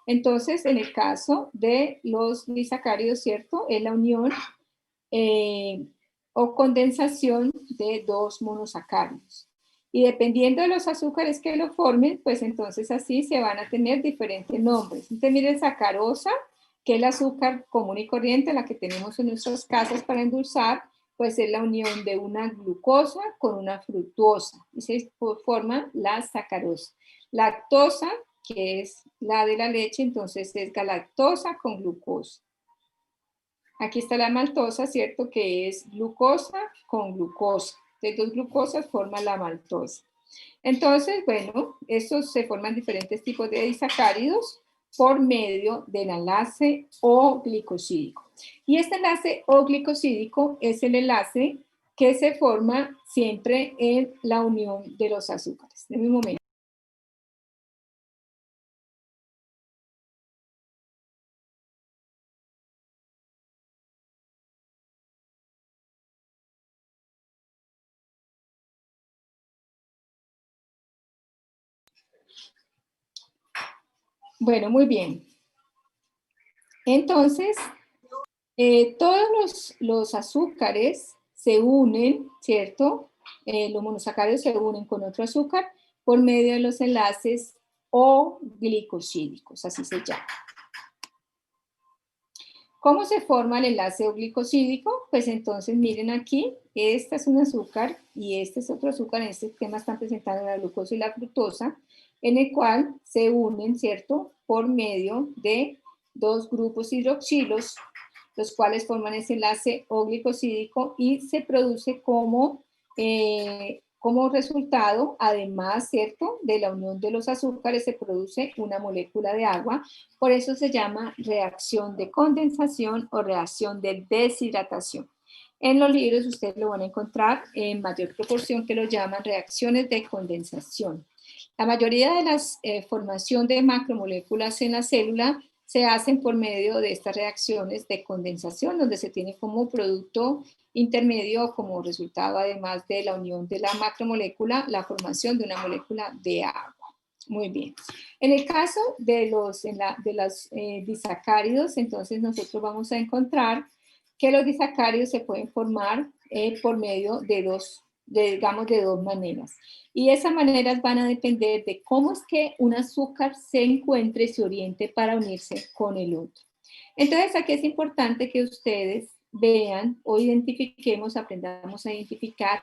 Entonces, en el caso de los disacáridos, ¿cierto? Es la unión o condensación de dos monosacáridos. Y dependiendo de los azúcares que lo formen, pues entonces así se van a tener diferentes nombres. Entonces, miren, sacarosa, que es el azúcar común y corriente, la que tenemos en nuestras casas para endulzar, pues es la unión de una glucosa con una fructosa. Y se forma la sacarosa. Lactosa, que es la de la leche, entonces es galactosa con glucosa. Aquí está la maltosa, ¿cierto? Que es glucosa con glucosa. De dos glucosas forma la maltosa. Entonces, bueno, estos se forman diferentes tipos de disacáridos por medio del enlace O-glicosídico. Y este enlace O-glicosídico es el enlace que se forma siempre en la unión de los azúcares. En un momento. Bueno, muy bien. Entonces, todos los azúcares se unen, ¿cierto? Los monosacáridos se unen con otro azúcar por medio de los enlaces O-glicosídicos, así se llama. ¿Cómo se forma el enlace O-glicosídico? Pues entonces miren aquí, este es un azúcar y este es otro azúcar. En este esquema están presentando la glucosa y la fructosa, en el cual se unen, ¿cierto? Por medio de dos grupos hidroxilos, los cuales forman ese enlace O-glicosídico y se produce como resultado, además, ¿cierto? De la unión de los azúcares se produce una molécula de agua. Por eso se llama reacción de condensación o reacción de deshidratación. En los libros ustedes lo van a encontrar en mayor proporción que lo llaman reacciones de condensación. La mayoría de las formación de macromoléculas en la célula se hacen por medio de estas reacciones de condensación, donde se tiene como producto intermedio, como resultado además de la unión de la macromolécula, la formación de una molécula de agua. Muy bien. En el caso de los disacáridos, entonces nosotros vamos a encontrar que los disacáridos se pueden formar por medio de dos maneras. Y esas maneras van a depender de cómo es que un azúcar se encuentre, se oriente para unirse con el otro. Entonces, aquí es importante que ustedes vean o identifiquemos, aprendamos a identificar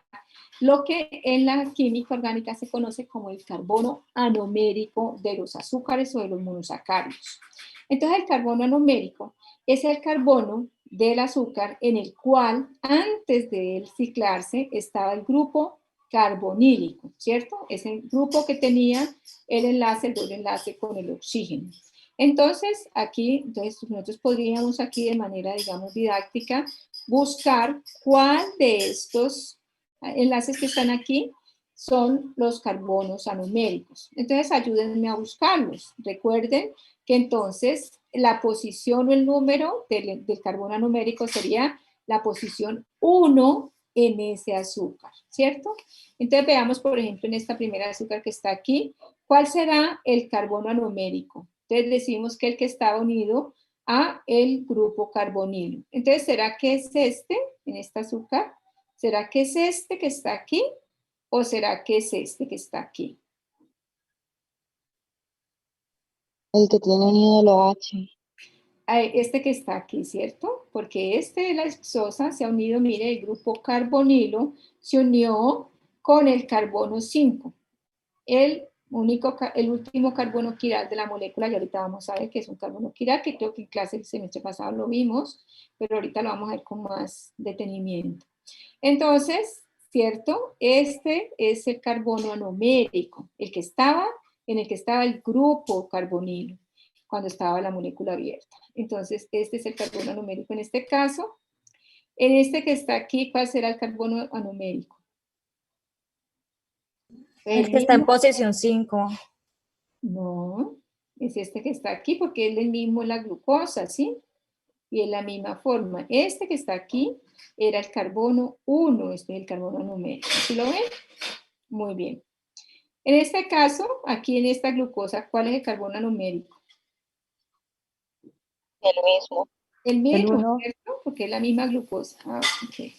lo que en la química orgánica se conoce como el carbono anomérico de los azúcares o de los monosacáridos. Entonces, el carbono anomérico es el carbono del azúcar en el cual antes de él ciclarse estaba el grupo carbonílico, ¿cierto? Es el grupo que tenía el doble enlace con el oxígeno. Entonces, aquí, nosotros podríamos aquí de manera, digamos, didáctica, buscar cuál de estos enlaces que están aquí son los carbonos anoméricos. Entonces, ayúdenme a buscarlos. Recuerden que entonces la posición o el número del carbono anomérico sería la posición 1 en ese azúcar, ¿cierto? Entonces veamos, por ejemplo, en esta primera azúcar que está aquí, ¿cuál será el carbono anomérico? Entonces decimos que el que está unido a el grupo carbonilo. Entonces, ¿será que es este, en este azúcar? ¿Será que es este que está aquí? ¿O será que es este que está aquí? El que tiene unido el OH. Este que está aquí, ¿cierto? Porque este de la hexosa se ha unido, mire, el grupo carbonilo se unió con el carbono 5. El último carbono quiral de la molécula, y ahorita vamos a ver que es un carbono quiral, que creo que en clase el semestre pasado lo vimos, pero ahorita lo vamos a ver con más detenimiento. Entonces, ¿cierto? Este es el carbono anomérico, en el que estaba el grupo carbonilo, cuando estaba la molécula abierta. Entonces, este es el carbono anomérico en este caso. En este que está aquí, ¿cuál será el carbono anomérico? El que está en posición 5. No, es este que está aquí porque es el mismo la glucosa, ¿sí? y es la misma forma. Este que está aquí era el carbono 1, este es el carbono numérico. ¿Sí lo ven? Muy bien. En este caso, aquí en esta glucosa, ¿cuál es el carbono numérico? El mismo. El mismo, uno. ¿cierto? Porque es la misma glucosa. Ah, ok.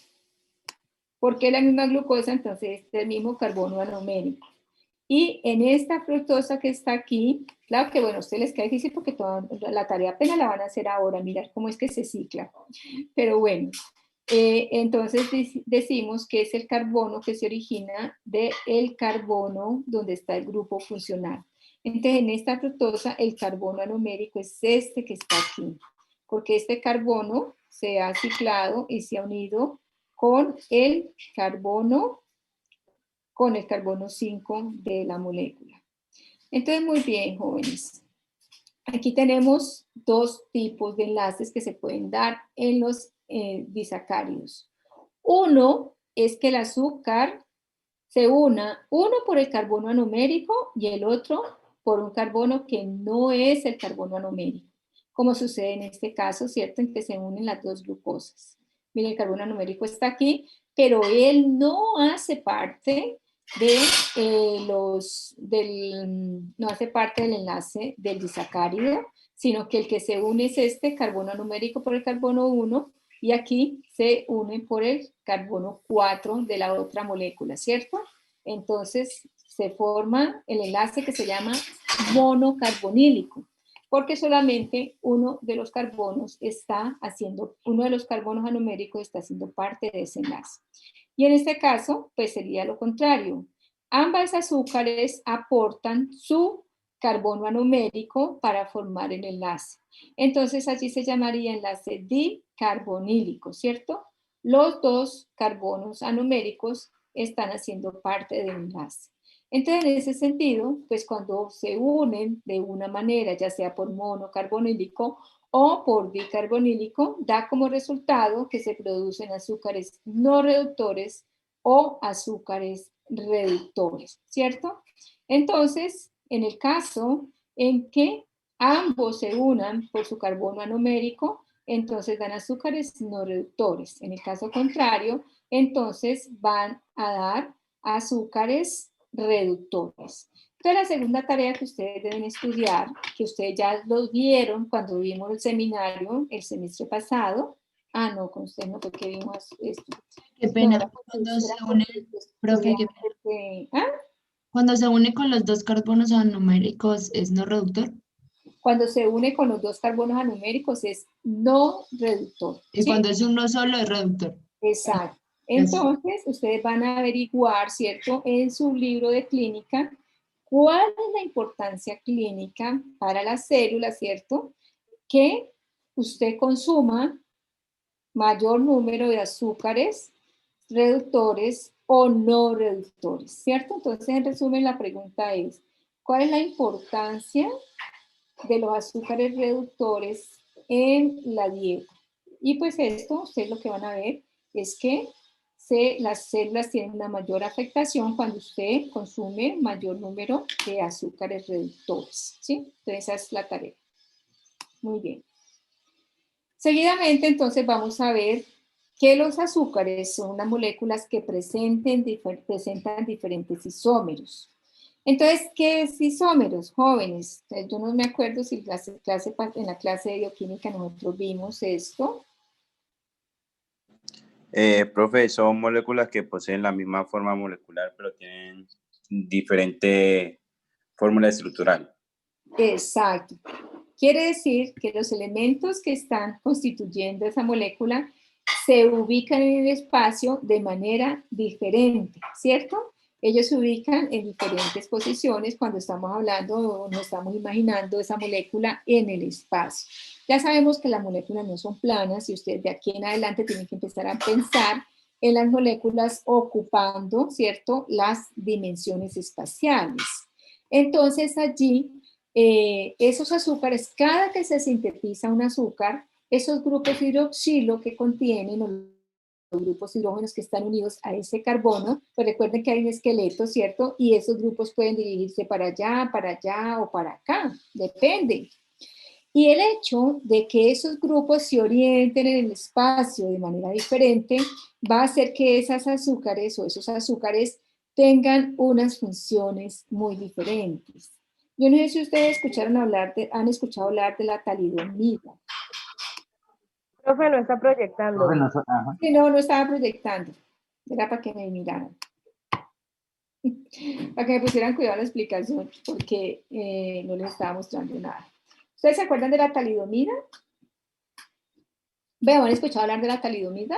Porque es la misma glucosa, entonces es el mismo carbono anomérico. Y en esta fructosa que está aquí, claro que bueno, a ustedes les queda difícil porque toda la tarea apenas la van a hacer ahora, mirar cómo es que se cicla. Pero bueno, entonces decimos que es el carbono que se origina del carbono donde está el grupo funcional. Entonces en esta fructosa el carbono anomérico es este que está aquí, porque este carbono se ha ciclado y se ha unido con el carbono 5 de la molécula. Entonces, muy bien, jóvenes. Aquí tenemos dos tipos de enlaces que se pueden dar en los disacáridos. Uno es que el azúcar se una, uno por el carbono anomérico y el otro por un carbono que no es el carbono anomérico, como sucede en este caso, ¿cierto? En que se unen las dos glucosas. Miren, el carbono anomérico está aquí, pero él no hace parte no hace parte del enlace del disacárido, sino que el que se une es este carbono anomérico por el carbono 1 y aquí se une por el carbono 4 de la otra molécula, ¿cierto? Entonces se forma el enlace que se llama monocarbonílico, porque solamente uno de los carbonos anoméricos está haciendo parte de ese enlace. Y en este caso, pues sería lo contrario. Ambas azúcares aportan su carbono anomérico para formar el enlace. Entonces, allí se llamaría enlace dicarbonílico, ¿cierto? Los dos carbonos anoméricos están haciendo parte del enlace. Entonces, en ese sentido, pues cuando se unen de una manera, ya sea por monocarbonílico o por dicarbonílico, da como resultado que se producen azúcares no reductores o azúcares reductores, ¿cierto? Entonces, en el caso en que ambos se unan por su carbono anomérico, entonces dan azúcares no reductores. En el caso contrario, entonces van a dar azúcares reductores. Entonces, la segunda tarea que ustedes deben estudiar, que ustedes ya lo vieron cuando vimos el seminario el semestre pasado. Ah, no, con ustedes no, porque vimos esto. Qué pena. Cuando se une, profe, qué pena. Cuando se une con los dos carbonos anoméricos, ¿es no reductor? Cuando se une con los dos carbonos anoméricos es no reductor. Y ¿sí? cuando es uno solo es reductor. Exacto. Entonces, ustedes van a averiguar, ¿cierto? En su libro de clínica, cuál es la importancia clínica para las células, ¿cierto? Que usted consuma mayor número de azúcares reductores o no reductores, ¿cierto? Entonces, en resumen, la pregunta es, ¿cuál es la importancia de los azúcares reductores en la dieta? Y pues esto, ustedes lo que van a ver es que las células tienen una mayor afectación cuando usted consume mayor número de azúcares reductores, ¿sí? Entonces esa es la tarea. Muy bien. Seguidamente, entonces, vamos a ver que los azúcares son unas moléculas que presentan diferentes isómeros. Entonces, ¿qué es isómeros, jóvenes? Yo no me acuerdo si en la clase de bioquímica nosotros vimos esto. Profe, son moléculas que poseen la misma forma molecular, pero tienen diferente fórmula estructural. Exacto. Quiere decir que los elementos que están constituyendo esa molécula se ubican en el espacio de manera diferente, ¿cierto? Ellos se ubican en diferentes posiciones cuando estamos hablando o nos estamos imaginando esa molécula en el espacio. Ya sabemos que las moléculas no son planas y ustedes de aquí en adelante tienen que empezar a pensar en las moléculas ocupando, ¿cierto?, las dimensiones espaciales. Entonces allí, esos azúcares, cada que se sintetiza un azúcar, esos grupos hidroxilo que contienen los grupos hidrógenos que están unidos a ese carbono, pues recuerden que hay un esqueleto, ¿cierto? Y esos grupos pueden dirigirse para allá o para acá, depende. Y el hecho de que esos grupos se orienten en el espacio de manera diferente va a hacer que esas azúcares o esos azúcares tengan unas funciones muy diferentes. Yo no sé si ustedes han escuchado hablar de la talidomida. Profe, no está proyectando. Profe, ajá. Sí, no estaba proyectando. Era para que me miraran. Para que me pusieran cuidado en la explicación, porque no les estaba mostrando nada. ¿Ustedes se acuerdan de la talidomida? ¿Veo? ¿Han escuchado hablar de la talidomida?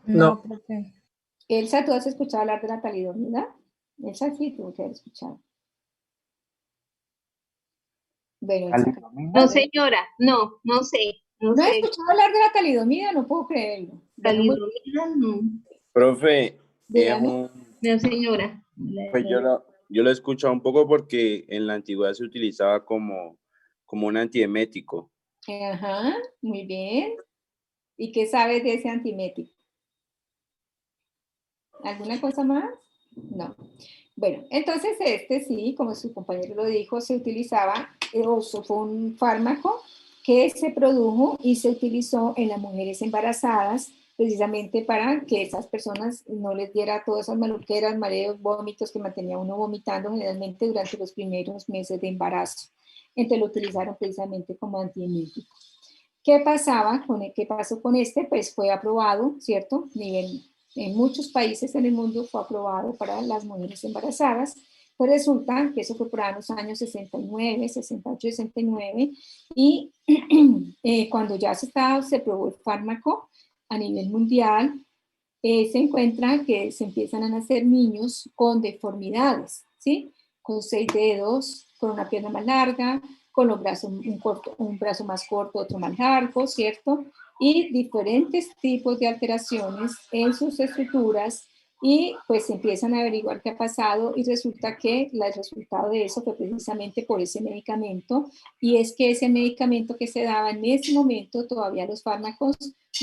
No, profe. Elsa, ¿tú has escuchado hablar de la talidomida? Elsa sí, tuvo que haber escuchado. Bueno, Elsa. No, señora, no sé. ¿No has escuchado hablar de la talidomida? No puedo creerlo. Talidomida, no. Profe, Dígame. No, señora. pues yo lo he escuchado un poco porque en la antigüedad se utilizaba como un antiemético. Ajá, muy bien. ¿Y qué sabes de ese antiemético? ¿Alguna cosa más? No. Bueno, entonces sí, como su compañero lo dijo, se utilizaba, fue un fármaco que se produjo y se utilizó en las mujeres embarazadas precisamente para que esas personas no les diera todas esas maluqueras, mareos, vómitos que mantenía uno vomitando generalmente durante los primeros meses de embarazo. Entonces lo utilizaron precisamente como antiemético. ¿Qué pasó con este? Pues fue aprobado, ¿cierto? En muchos países en el mundo fue aprobado para las mujeres embarazadas. Pues resulta que eso fue por los años 69, 68, 69, y cuando ya se probó el fármaco a nivel mundial, se encuentra que se empiezan a nacer niños con deformidades, ¿sí? Con 6 dedos, con una pierna más larga, con los brazos, un brazo más corto, otro más largo, ¿cierto? Y diferentes tipos de alteraciones en sus estructuras, y pues se empiezan a averiguar qué ha pasado y resulta que el resultado de eso fue precisamente por ese medicamento, y es que ese medicamento que se daba en ese momento, todavía los fármacos,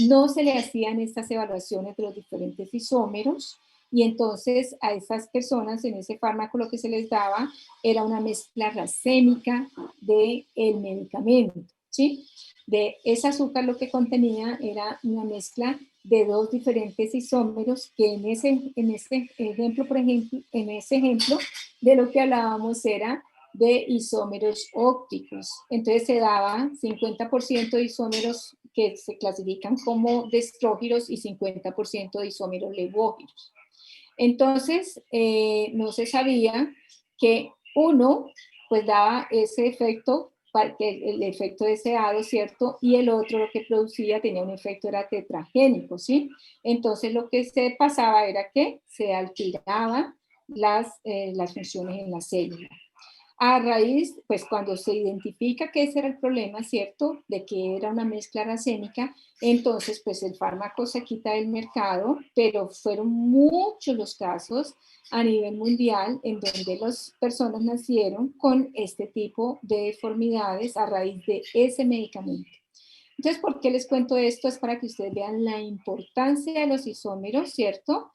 no se le hacían estas evaluaciones de los diferentes isómeros, y entonces a esas personas en ese fármaco lo que se les daba era una mezcla racémica del medicamento, ¿sí? De ese azúcar lo que contenía era una mezcla de 2 diferentes isómeros que en ese ejemplo, por ejemplo, de lo que hablábamos era de isómeros ópticos. Entonces se daba 50% de isómeros que se clasifican como destrógiros y 50% de isómeros levógiros. Entonces, no se sabía que uno, pues daba ese efecto, el efecto deseado, ¿cierto? Y el otro lo que producía tenía un efecto, era tetragénico, ¿sí? Entonces, lo que se pasaba era que se alteraban las funciones en la célula. A raíz, pues cuando se identifica que ese era el problema, ¿cierto? De que era una mezcla racémica, entonces pues el fármaco se quita del mercado, pero fueron muchos los casos a nivel mundial en donde las personas nacieron con este tipo de deformidades a raíz de ese medicamento. Entonces, ¿por qué les cuento esto? Es para que ustedes vean la importancia de los isómeros, ¿cierto?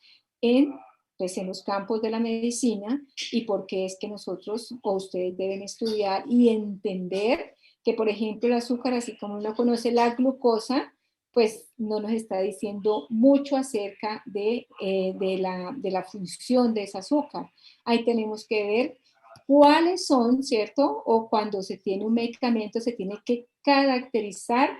Pues en los campos de la medicina, y por qué es que nosotros o ustedes deben estudiar y entender que, por ejemplo, el azúcar, así como uno conoce la glucosa, pues no nos está diciendo mucho acerca de la función de ese azúcar. Ahí tenemos que ver cuáles son, ¿cierto? O cuando se tiene un medicamento se tiene que caracterizar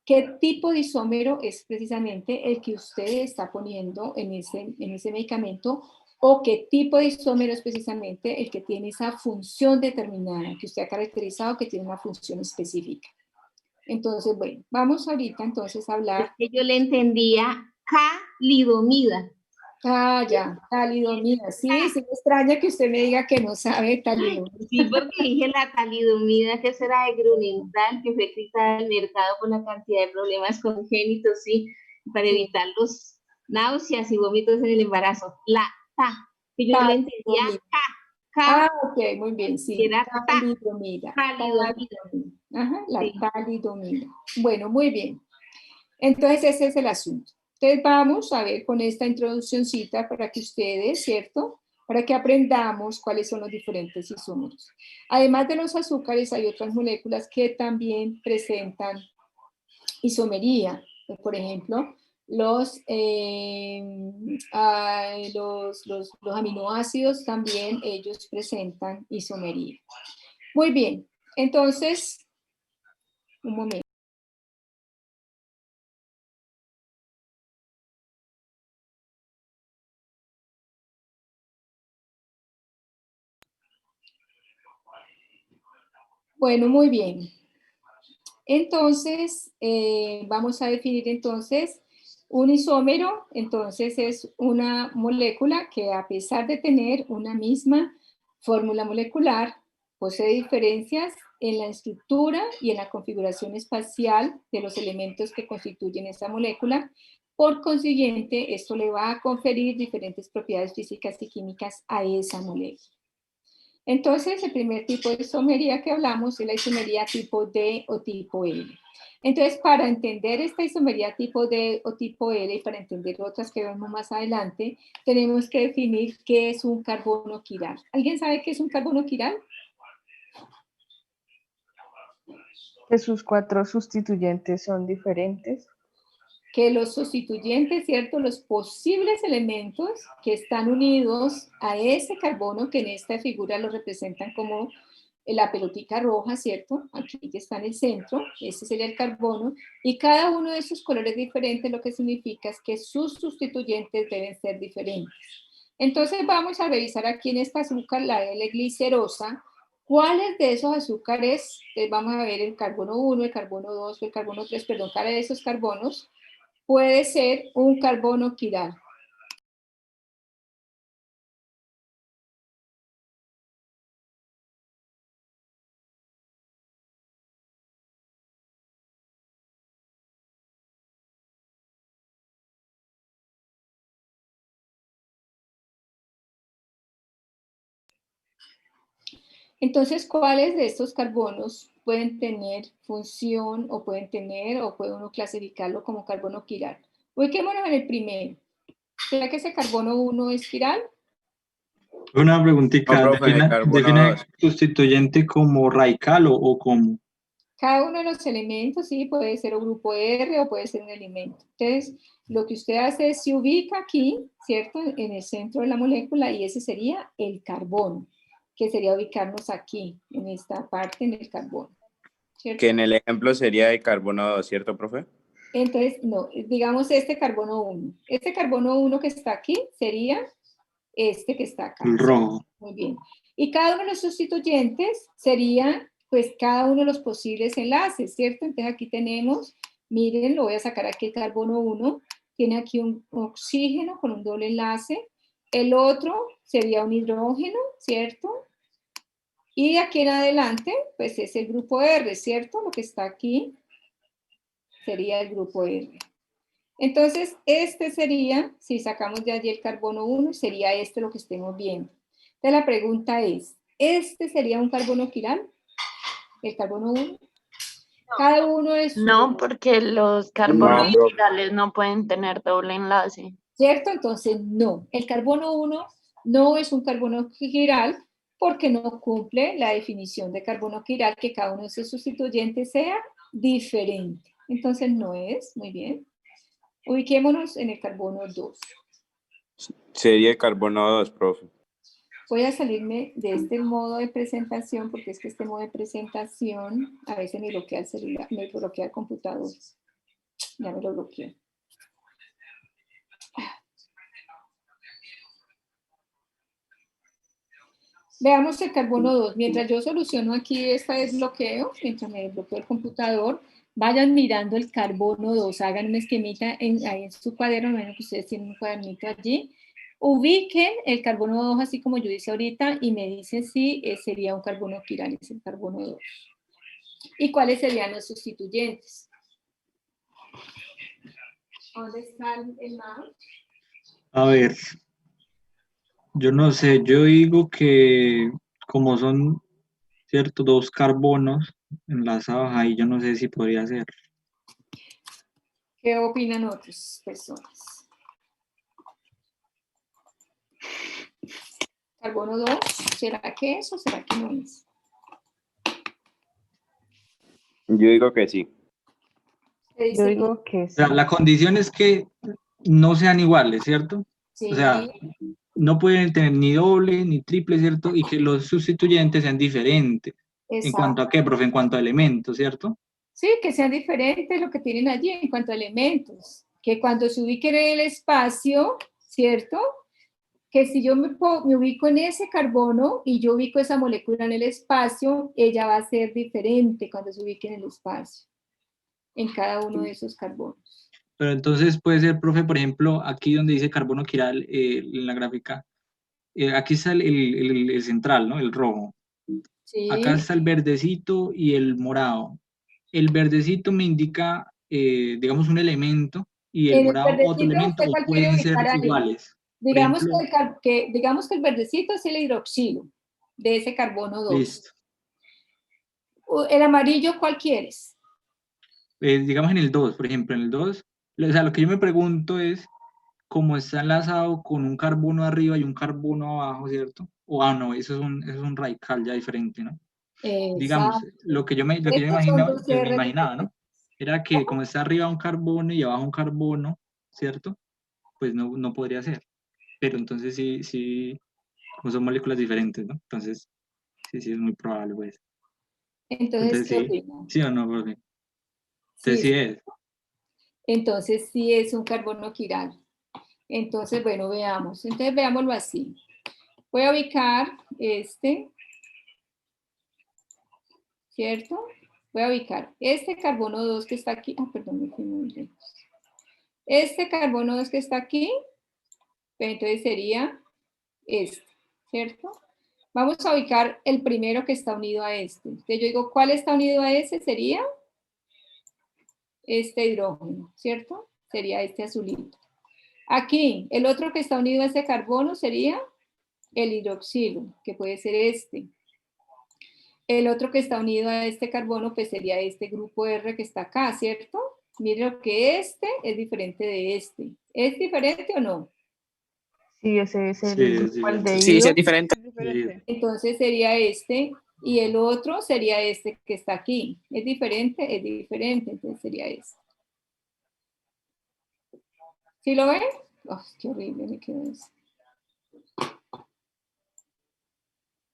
qué tipo de isómero es precisamente el que usted está poniendo en ese medicamento, o qué tipo de isómero es precisamente el que tiene esa función determinada, que usted ha caracterizado que tiene una función específica. Entonces, bueno, vamos ahorita entonces a hablar. Es que yo le entendía talidomida. Ah, ya, talidomida. Sí, sí me extraña que usted me diga que no sabe talidomida. Sí, porque dije la talidomida, que será de Grunenthal, que fue quitada del mercado por la cantidad de problemas congénitos, sí, para evitar los náuseas y vómitos en el embarazo. La que yo le entendía Ah, ok, muy bien, sí. Era talidomida. Talidomida. Ajá, la Sí. talidomida. Bueno, muy bien. Entonces ese es el asunto. Entonces vamos a ver con esta introduccióncita para que ustedes, ¿cierto? para que aprendamos cuáles son los diferentes isómeros. Además de los azúcares, hay otras moléculas que también presentan isomería. Por ejemplo, los aminoácidos también, ellos presentan isomería. Muy bien, entonces, un momento. Bueno, muy bien. Entonces, vamos a definir entonces un isómero. Entonces es una molécula que, a pesar de tener una misma fórmula molecular, posee diferencias en la estructura y en la configuración espacial de los elementos que constituyen esa molécula. Por consiguiente, esto le va a conferir diferentes propiedades físicas y químicas a esa molécula. Entonces, el primer tipo de isomería que hablamos es la isomería tipo D o tipo L. Entonces, para entender esta isomería tipo D o tipo L y para entender otras que vemos más adelante, tenemos que definir qué es un carbono quiral. ¿Alguien sabe qué es un carbono quiral? Que sus 4 sustituyentes son diferentes. Que los sustituyentes, ¿cierto? Los posibles elementos que están unidos a ese carbono, que en esta figura lo representan como la pelotica roja, ¿cierto? Aquí que está en el centro, ese sería el carbono, y cada uno de esos colores diferentes lo que significa es que sus sustituyentes deben ser diferentes. Entonces vamos a revisar aquí en esta azúcar, la L-glicerosa, cuáles de esos azúcares, vamos a ver el carbono 1, el carbono 2, el carbono 3, perdón, cada de esos carbonos puede ser un carbono quiral. Entonces, ¿cuáles de estos carbonos pueden tener función o puede uno clasificarlo como carbono quiral? Ubiquémonos en el primero. ¿Será que ese carbono 1 es quiral? Una No, preguntita, profe, el carbono define 2. sustituyente como radical o como. Cada uno de los elementos, sí, puede ser un grupo R o puede ser un elemento. Entonces, lo que usted hace es se ubica aquí, ¿cierto? En el centro de la molécula y ese sería el carbono, que sería ubicarnos aquí, en esta parte, en el carbono, ¿cierto? Que en el ejemplo sería el carbono 2, ¿cierto, profe? Entonces, no, digamos este carbono 1. Este carbono 1 que está aquí sería este que está acá. El rojo. Muy bien. Y cada uno de los sustituyentes sería, pues, cada uno de los posibles enlaces, ¿cierto? Entonces aquí tenemos, miren, lo voy a sacar aquí el carbono 1, tiene aquí un oxígeno con un doble enlace, el otro sería un hidrógeno, ¿cierto? Y de aquí en adelante, pues es el grupo R, ¿cierto? Lo que está aquí sería el grupo R. Entonces, este sería, si sacamos de allí el carbono 1, sería este lo que estemos viendo. Entonces, la pregunta es, ¿este sería un carbono quiral? ¿El carbono 1? Cada uno es... No, porque los carbonos No, profe. quirales no pueden tener doble enlace. ¿Cierto? Entonces, no. El carbono 1 no es un carbono quiral porque no cumple la definición de carbono quiral, que cada uno de sus sustituyentes sea diferente. Entonces, no es. Muy bien. Ubiquémonos en el carbono 2. Sería el carbono 2, profe. Voy a salirme de este modo de presentación porque es que este modo de presentación a veces me bloquea el celular, me bloquea el computador. Ya me lo bloqueó. Veamos el carbono 2. Mientras yo soluciono aquí este desbloqueo, mientras me desbloqueo el computador, vayan mirando el carbono 2. Hagan un esquemita ahí en su cuaderno, menos que ustedes tienen un cuadernito allí. Ubiquen el carbono 2 así como yo hice ahorita y me dicen si sería un carbono quiral, es el carbono 2. ¿Y cuáles serían los sustituyentes? ¿Dónde está el mouse? A ver, yo no sé, yo digo que como son, cierto, 2 carbonos enlazados ahí, yo no sé si podría ser. ¿Qué opinan otras personas? Carbono 2, ¿será que es o será que no es? Yo digo que sí. ¿Qué dice Yo que digo que O sea, sí. la condición es que no sean iguales, ¿cierto? sí? O sea, no pueden tener ni doble ni triple, ¿cierto? Y que los sustituyentes sean diferentes. ¿En cuanto Exacto. a qué, profe? En cuanto a elementos, ¿cierto? Sí, que sean diferentes lo que tienen allí en cuanto a elementos. Que cuando se ubiquen en el espacio, ¿cierto? Que si yo me ubico en ese carbono y yo ubico esa molécula en el espacio, ella va a ser diferente cuando se ubique en el espacio, en cada uno de esos carbonos. Pero entonces puede ser, profe, por ejemplo, aquí donde dice carbono quiral en la gráfica, aquí está el central, ¿no? El rojo. Acá Sí, está el verdecito y el morado. El verdecito me indica, digamos, un elemento y el en el morado otro verdecito, elemento, ¿usted o cuál quiere pueden ser ubicar ahí? iguales. Por Digamos ejemplo, digamos que el verdecito es el hidroxilo de ese carbono 2. listo. El amarillo, ¿cuál quieres? Digamos en el 2, por ejemplo, en el 2, o sea, lo que yo me pregunto es cómo está enlazado con un carbono arriba y un carbono abajo, ¿cierto? O, no, eso es un radical ya diferente, ¿no? Digamos, Exacto. lo que yo Estos son imaginaba, dos pues me R imaginaba, diferentes. ¿no? Era que como está arriba un carbono y abajo un carbono, ¿cierto? Pues no podría ser. Pero entonces sí, como son moléculas diferentes, ¿no? Entonces, sí es muy probable, pues. Entonces, Entonces ¿qué sí, opinan? sí o no, profe. Entonces Sí, sí es. entonces sí es un carbono quiral. Entonces, bueno, veamos. Entonces, veámoslo así. Voy a ubicar este, ¿cierto? Voy a ubicar este carbono 2 que está aquí. Ah, perdón, me fui muy lejos. Este carbono 2 que está aquí, entonces sería este, ¿cierto? Vamos a ubicar el primero que está unido a este. Entonces yo digo, ¿cuál está unido a ese? Sería este hidrógeno, ¿cierto? Sería este azulito. Aquí, el otro que está unido a ese carbono sería el hidroxilo, que puede ser este. El otro que está unido a este carbono, pues sería este grupo R que está acá, ¿cierto? Miren que este es diferente de este. ¿Es diferente o no? Sí, ese es Sí, el es grupo diferente. Sí, sí es aldehído. diferente. Es diferente. Entonces sería este y el otro sería este que está aquí. ¿Es diferente? Es diferente, entonces sería este. ¿Sí lo ven? Oh, qué horrible me quedó eso.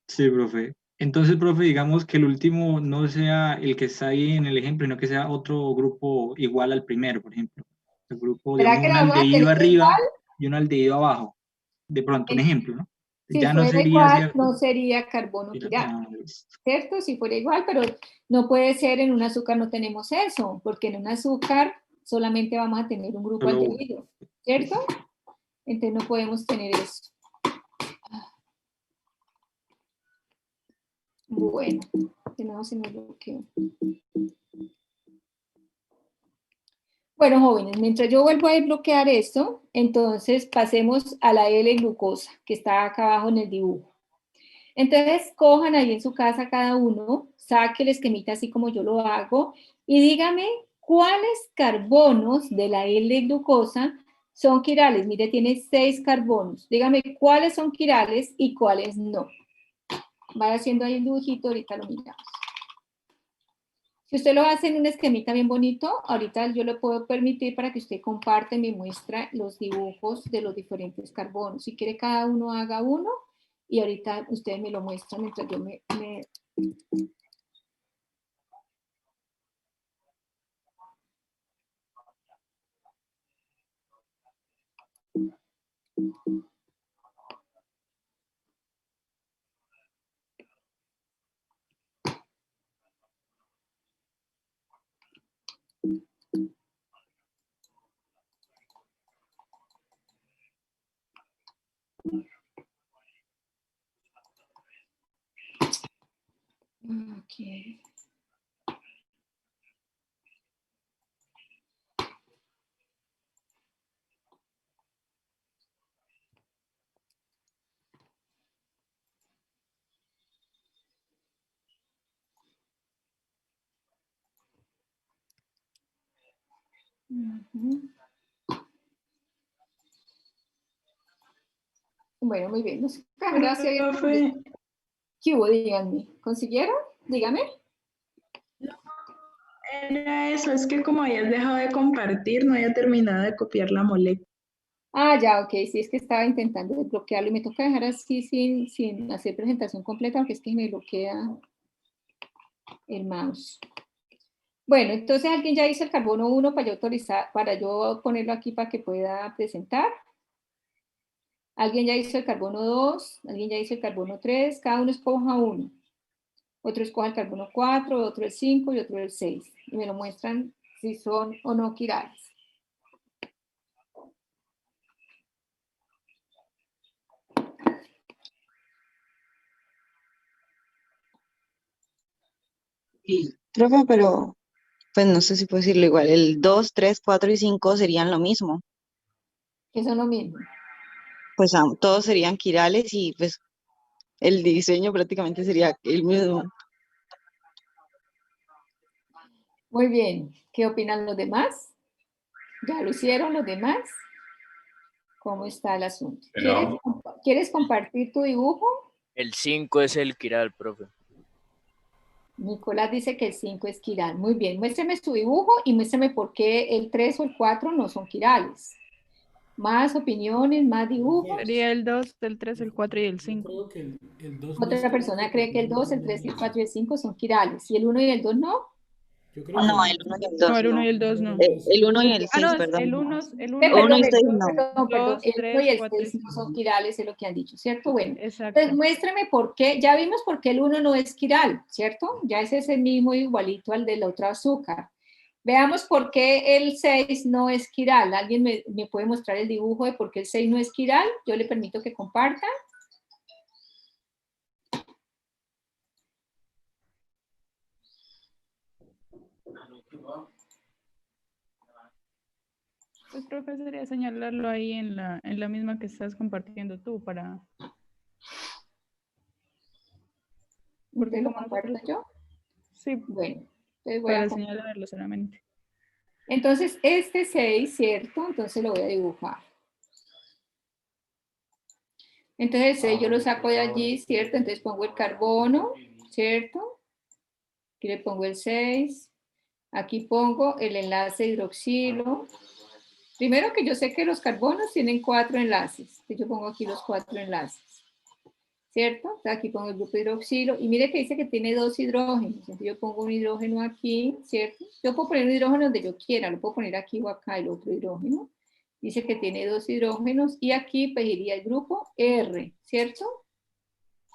Sí, profe. Entonces, profe, digamos que el último no sea el que está ahí en el ejemplo, sino que sea otro grupo igual al primero, por ejemplo. El grupo, ¿Será digamos, que un la vamos a tener aldehído arriba igual? y un aldehído abajo. De pronto, un ejemplo, ¿no? Si Ya no fuera sería igual, cierto. no sería carbono quiral, Listo. ¿cierto? Si fuera igual, pero no puede ser en un azúcar, no tenemos eso, porque en un azúcar solamente vamos a tener un grupo Solo uno. aldehído, ¿cierto? Entonces no podemos tener eso. Bueno, de nuevo se me bloqueó. Bueno, jóvenes, mientras yo vuelvo a desbloquear esto, entonces pasemos a la L-glucosa, que está acá abajo en el dibujo. Entonces, cojan ahí en su casa cada uno, saque el esquemita así como yo lo hago, y dígame cuáles carbonos de la L-glucosa son quirales. Mire, tiene 6 carbonos. Dígame cuáles son quirales y cuáles no. Vaya haciendo ahí el dibujito, ahorita lo miramos. Si usted lo hace en un esquemita bien bonito, ahorita yo le puedo permitir para que usted comparte y me muestra los dibujos de los diferentes carbonos. Si quiere, cada uno haga uno y ahorita ustedes me lo muestran mientras yo me... Okay. Uh-huh. Bueno, muy bien. No sé, gracias. Profe, ¿Qué hubo? Díganme. ¿Consiguieron? Dígame. era eso, es que como habías dejado de compartir, no había terminado de copiar la molécula. Ah, ya, ok. Sí, es que estaba intentando desbloquearlo y me toca dejar así sin hacer presentación completa porque es que me bloquea el mouse. Bueno, entonces alguien ya hizo el carbono 1 para yo autorizar, para yo ponerlo aquí para que pueda presentar. Alguien ya hizo el carbono 2, alguien ya hizo el carbono 3, cada uno escoja uno. Otro escoja el carbono 4, otro el 5 y otro el 6. Y me lo muestran si son o no quirales. Profe, pero pues no sé si puedo decirlo igual. El 2, 3, 4 y 5 serían lo mismo. Que son lo mismo. Pues todos serían quirales y pues el diseño prácticamente sería el mismo. Muy bien. ¿Qué opinan los demás? ¿Ya lo hicieron los demás? ¿Cómo está el asunto? ¿Quieres compartir tu dibujo? El 5 es el quiral, profe. Nicolás dice que el 5 es quiral. Muy bien, muéstrame su dibujo y muéstrame por qué el 3 o el 4 no son quirales. Más opiniones, más dibujos. Sería el 2, el 3, el 4 y el 5. Creo que el 2 Otra persona cree que el 2, el 3, el 4 y el 5 son quirales. ¿Y el 1 y el 2 no? Yo creo No, que el 1 y el 2 No, el 1 no. y el 2 no. El 1 y el 6, no, perdón. el 1 1 y 6 no. Perdón, el 1 y el 4 y 6 no 5. son quirales, es lo que han dicho, ¿cierto? Bueno, Exacto. entonces muéstrame por qué, ya vimos por qué el 1 no es quiral, ¿cierto? Ya ese es el mismo igualito al del otro azúcar. Veamos por qué el 6 no es quiral. ¿Alguien me puede mostrar el dibujo de por qué el 6 no es quiral? Yo le permito que comparta. Pues, profe, sería señalarlo ahí en la misma que estás compartiendo tú para... ¿Porque lo comparto yo? Sí. Bueno, entonces voy para a señalarlo solamente. Entonces, este 6, ¿cierto? Entonces lo voy a dibujar. Entonces el 6 yo lo saco de allí, ¿cierto? Entonces pongo el carbono, ¿cierto? Aquí le pongo el 6. Aquí pongo el enlace hidroxilo. Primero que yo sé que los carbonos tienen 4 enlaces. Entonces yo pongo aquí los 4 enlaces. ¿Cierto? Entonces aquí pongo el grupo hidroxilo. Y mire que dice que tiene 2 hidrógenos. Entonces yo pongo un hidrógeno aquí, ¿cierto? Yo puedo poner un hidrógeno donde yo quiera. Lo puedo poner aquí o acá, el otro hidrógeno. Dice que tiene 2 hidrógenos. Y aquí pues iría el grupo R, ¿cierto?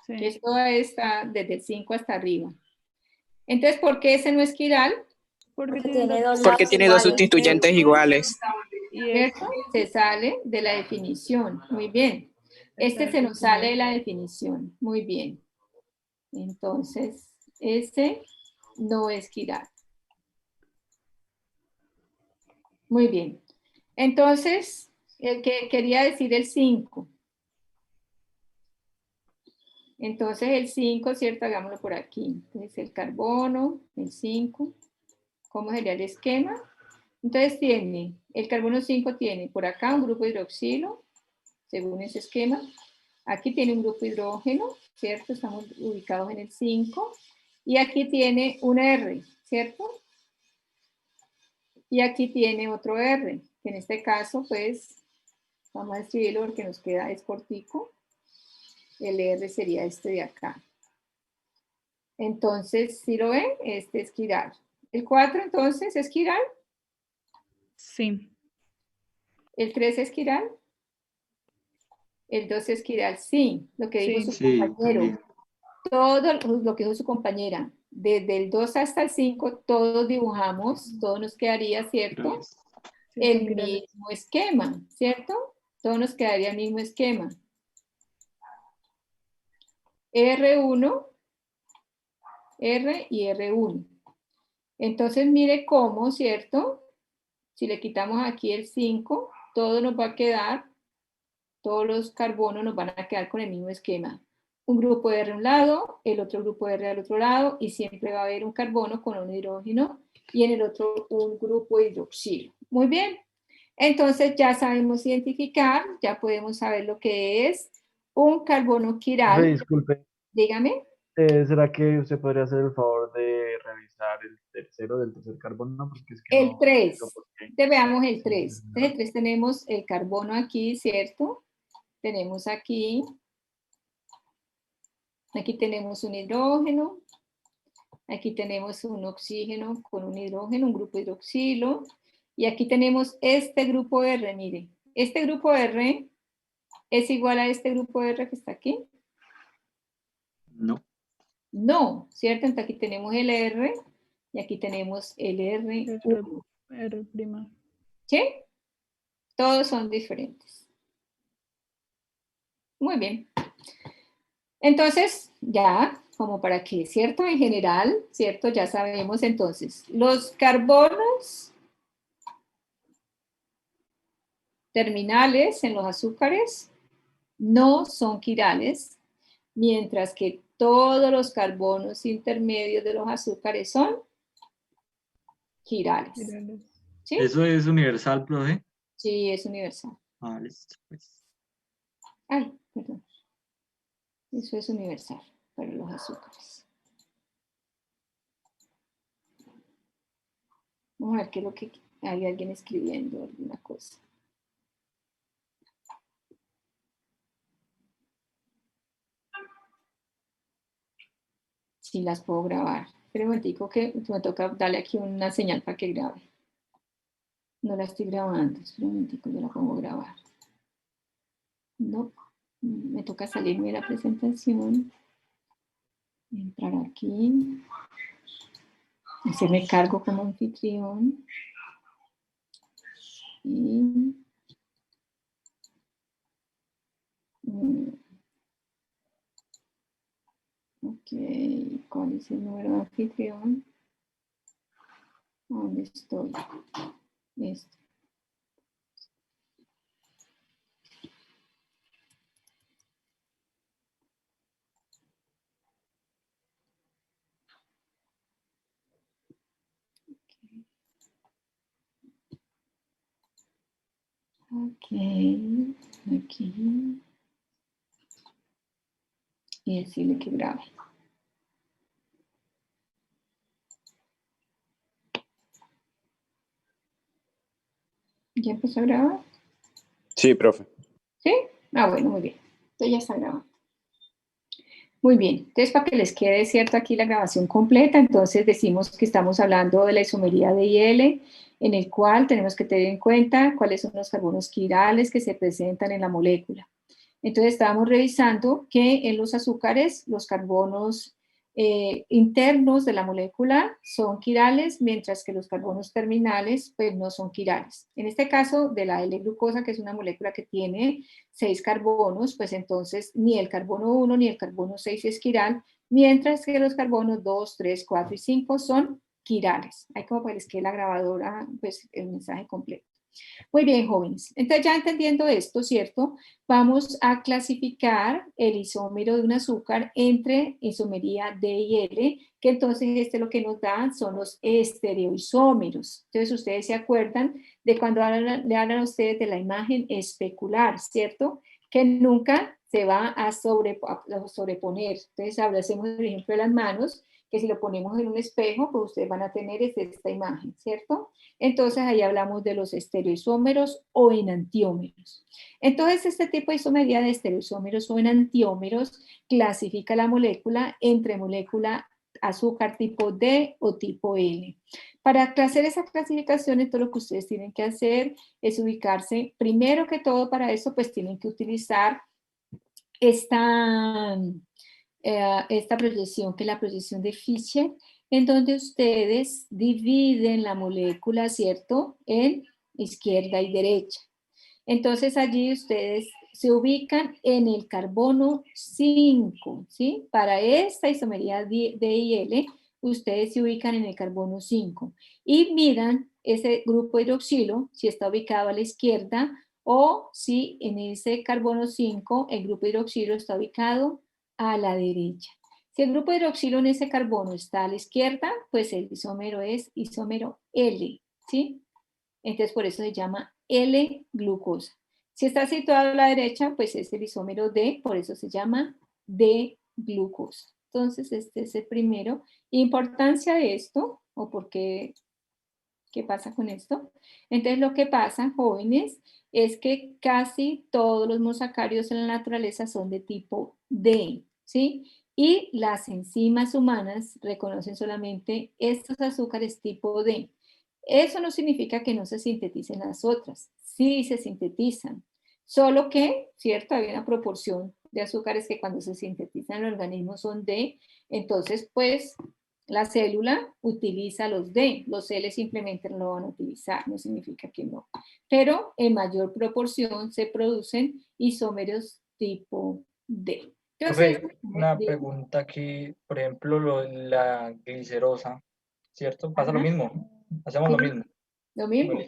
Sí. Que esto está desde el 5 hasta arriba. Entonces, ¿por qué ese no es quiral? Porque tiene dos sustituyentes iguales. ¿Cierto? Se sale de la definición. Muy bien. Este se nos sale de la definición. Muy bien. Entonces, este no es quiral. Muy bien. Entonces, el que quería decir el 5. Entonces, el 5, ¿cierto? Hagámoslo por aquí. Entonces, el carbono, el 5. ¿Cómo sería el esquema? Entonces, tiene, el carbono 5 tiene por acá un grupo hidroxilo, según ese esquema. Aquí tiene un grupo hidrógeno, ¿cierto? Estamos ubicados en el 5. Y aquí tiene un R, ¿cierto? Y aquí tiene otro R, que en este caso, pues, vamos a escribirlo porque nos queda, es cortico. El R sería este de acá. Entonces, si lo ven, este es quiral. ¿El 4 entonces es quiral? Sí. ¿El 3 es quiral? El 2 es quiral, sí, lo que dijo su compañero. También. Todo lo que dijo su compañera. Desde el 2 hasta el 5, todos dibujamos, todo nos quedaría, ¿cierto? El mismo esquema, ¿cierto? Todo nos quedaría el mismo esquema. R1, R y R1. Entonces, mire cómo, ¿cierto? Si le quitamos aquí el 5, todo nos va a quedar, todos los carbonos nos van a quedar con el mismo esquema. Un grupo de R a un lado, el otro grupo de R al otro lado, y siempre va a haber un carbono con un hidrógeno y en el otro un grupo de hidroxilo. Muy bien. Entonces ya sabemos identificar, ya podemos saber lo que es un carbono quiral, Disculpe, dígame, ¿será que usted podría hacer el favor de revisar el tercero del tercer carbono? Porque es que el no 3, entiendo por qué. te veamos el Sí, 3. señora. Entonces el 3 tenemos el carbono aquí, ¿cierto? Tenemos aquí tenemos un hidrógeno, aquí tenemos un oxígeno con un hidrógeno, un grupo hidroxilo, y aquí tenemos este grupo R, mire, este grupo R es igual a este grupo R que está aquí. No. No, ¿cierto? Entonces aquí tenemos el R y aquí tenemos el R1. R'. ¿Sí? Todos son diferentes. Muy bien. Entonces, ya, como para que, ¿cierto? En general, ¿cierto? Ya sabemos entonces, los carbonos terminales en los azúcares no son quirales, mientras que todos los carbonos intermedios de los azúcares son quirales. ¿Sí? ¿Eso es universal, profe? Sí, es universal. Ah, listo, pues. Ay, perdón. Eso es universal para los azúcares. Vamos a ver qué es lo que hay alguien escribiendo, alguna cosa. Sí, las puedo grabar. Pero un momentico que me toca darle aquí una señal para que grabe. No la estoy grabando. Espera un momentico, yo la pongo a grabar. No, me toca salirme de la presentación. Entrar aquí. Hacerme cargo como anfitrión. Y... ok, ¿cuál es el número de anfitrión? ¿Dónde estoy? Este. Ok, aquí. Y decirle que grabe. ¿Ya empezó a grabar? Sí, profe. ¿Sí? Ah, bueno, muy bien. Entonces ya está grabando. Muy bien. Entonces, para que les quede cierto aquí la grabación completa, entonces decimos que estamos hablando de la isomería de IL, en el cual tenemos que tener en cuenta cuáles son los carbonos quirales que se presentan en la molécula. Entonces, estábamos revisando que en los azúcares, los carbonos internos de la molécula son quirales, mientras que los carbonos terminales, pues no son quirales. En este caso, de la L-glucosa, que es una molécula que tiene 6 carbonos, pues entonces ni el carbono 1 ni el carbono 6 es quiral, mientras que los carbonos 2, 3, 4 y 5 son quirales. Ahí como para que la grabadora, pues el mensaje completo. Muy bien, jóvenes. Entonces, ya entendiendo esto, ¿cierto? Vamos a clasificar el isómero de un azúcar entre isomería D y L, que entonces lo que nos dan son los estereoisómeros. Entonces, ustedes se acuerdan de cuando le hablan a ustedes de la imagen especular, ¿cierto? Que nunca se va a sobreponer. Entonces, hacemos el ejemplo de las manos, que si lo ponemos en un espejo, pues ustedes van a tener esta imagen, ¿cierto? Entonces ahí hablamos de los estereoisómeros o enantiómeros. Entonces este tipo de isomería de estereoisómeros o enantiómeros clasifica la molécula entre molécula azúcar tipo D o tipo L. Para hacer esa clasificación, entonces lo que ustedes tienen que hacer es ubicarse, primero que todo para eso, pues tienen que utilizar esta proyección, que es la proyección de Fischer, en donde ustedes dividen la molécula, ¿cierto?, en izquierda y derecha. Entonces allí ustedes se ubican en el carbono 5, ¿sí? Para esta isomería D y L, ustedes se ubican en el carbono 5 y miran ese grupo hidroxilo, si está ubicado a la izquierda o si en ese carbono 5 el grupo hidroxilo está ubicado a la derecha. Si el grupo hidroxilo en ese carbono está a la izquierda, pues el isómero es isómero L, ¿sí? Entonces por eso se llama L-glucosa. Si está situado a la derecha, pues es el isómero D, por eso se llama D-glucosa. Entonces, este es el primero. Importancia de esto, o por qué pasa con esto. Entonces, lo que pasa, jóvenes, es que casi todos los mosacáridos en la naturaleza son de tipo D, ¿sí? Y las enzimas humanas reconocen solamente estos azúcares tipo D. Eso no significa que no se sinteticen las otras. Sí se sintetizan. Solo que, ¿cierto? Hay una proporción de azúcares que cuando se sintetizan en el organismo son D. Entonces, pues, la célula utiliza los D. Los L simplemente no lo van a utilizar. No significa que no. Pero en mayor proporción se producen isómeros tipo D. Entonces, Profe, una pregunta aquí, por ejemplo, la glicerosa, ¿cierto? Pasa lo Ajá. mismo, hacemos lo mismo. Lo mismo.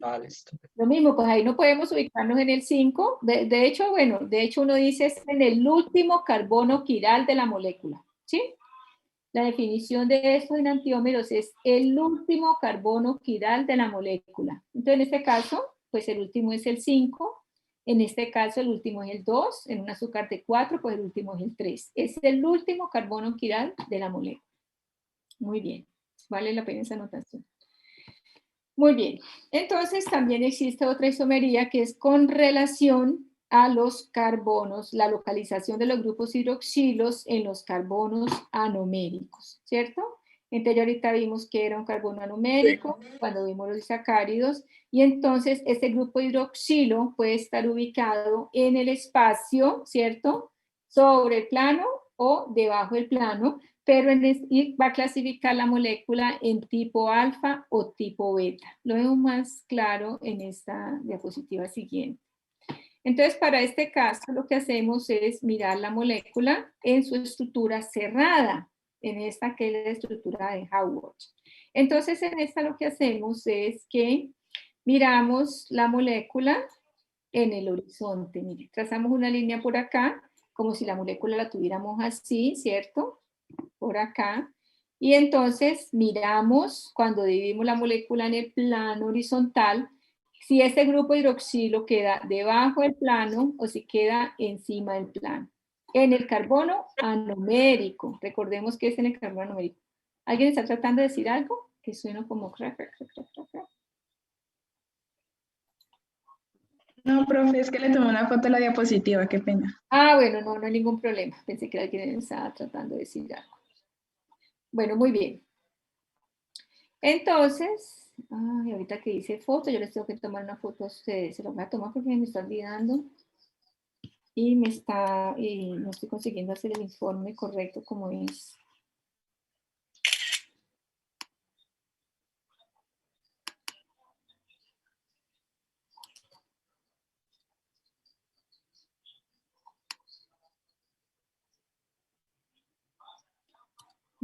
Ah, listo. Lo mismo, pues ahí no podemos ubicarnos en el 5. De hecho, bueno, de hecho uno dice es en el último carbono quiral de la molécula, ¿sí? La definición de estos enantiómeros es el último carbono quiral de la molécula. Entonces, en este caso, pues el último es el 5. En este caso, el último es el 2. En un azúcar de 4, pues el último es el 3. Es el último carbono quiral de la molécula. Muy bien. Vale la pena esa anotación. Muy bien, entonces también existe otra isomería que es con relación a los carbonos, la localización de los grupos hidroxilos en los carbonos anoméricos, ¿cierto? Entonces ahorita vimos que era un carbono anomérico cuando vimos los sacáridos y entonces este grupo hidroxilo puede estar ubicado en el espacio, ¿cierto? Sobre el plano o debajo del plano, pero y va a clasificar la molécula en tipo alfa o tipo beta. Lo vemos más claro en esta diapositiva siguiente. Entonces, para este caso, lo que hacemos es mirar la molécula en su estructura cerrada, en esta que es la estructura de Howard. Entonces, en esta lo que hacemos es que miramos la molécula en el horizonte. Mire, trazamos una línea por acá, como si la molécula la tuviéramos así, ¿cierto? Por acá. Y entonces miramos, cuando dividimos la molécula en el plano horizontal, si ese grupo hidroxilo queda debajo del plano o si queda encima del plano. En el carbono anomérico, recordemos que es en el carbono anomérico. ¿Alguien está tratando de decir algo? Que suena como crack, crack, crack, crack, crack. No, profe, es que le tomé una foto a la diapositiva, qué pena. Ah, bueno, no hay ningún problema. Pensé que alguien estaba tratando de decir algo. Bueno, muy bien. Entonces, ahorita que hice foto, yo les tengo que tomar una foto a ustedes. Se lo voy a tomar porque me está olvidando. Y no estoy consiguiendo hacer el informe correcto como es.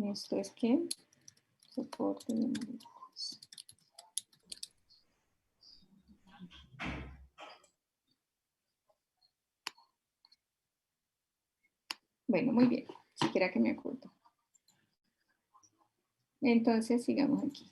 Esto es que soporte numéricos. Bueno, muy bien. Siquiera que me acuerdo. Entonces, sigamos aquí.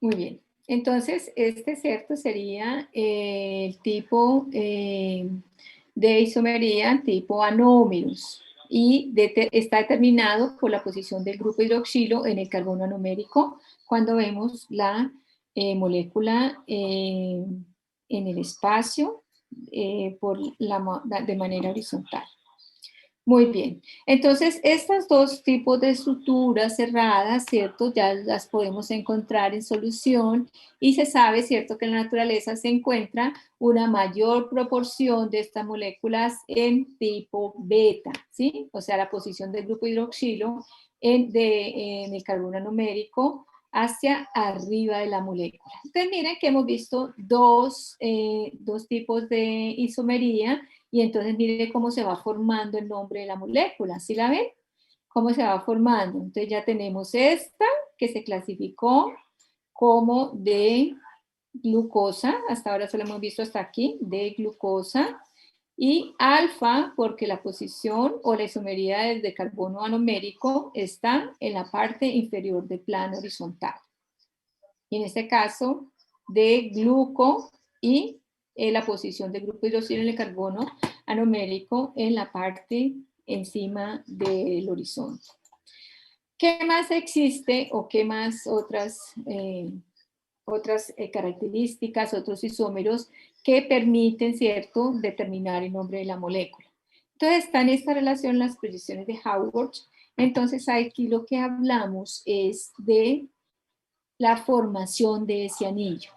Muy bien. Entonces, este cierto sería el tipo de isomería tipo anómeros y está determinado por la posición del grupo hidroxilo en el carbono anomérico cuando vemos la molécula en el espacio de manera horizontal. Muy bien. Entonces, estos dos tipos de estructuras cerradas, ¿cierto? Ya las podemos encontrar en solución y se sabe, ¿cierto? Que en la naturaleza se encuentra una mayor proporción de estas moléculas en tipo beta, ¿sí? O sea, la posición del grupo hidroxilo en el carbono anomérico hacia arriba de la molécula. Entonces, miren que hemos visto dos tipos de isomería. Y entonces mire cómo se va formando el nombre de la molécula, ¿sí la ven? ¿Cómo se va formando? Entonces ya tenemos esta que se clasificó como de glucosa, hasta ahora solo hemos visto hasta aquí, de glucosa, y alfa porque la posición o la isomería de carbono anomérico está en la parte inferior del plano horizontal. Y en este caso de gluco y la posición del grupo hidroxilo en el carbono anomérico en la parte encima del horizonte. ¿Qué más existe o qué más otras características, otros isómeros que permiten, ¿cierto?, determinar el nombre de la molécula? Entonces está en esta relación las proyecciones de Haworth. Entonces aquí lo que hablamos es de la formación de ese anillo.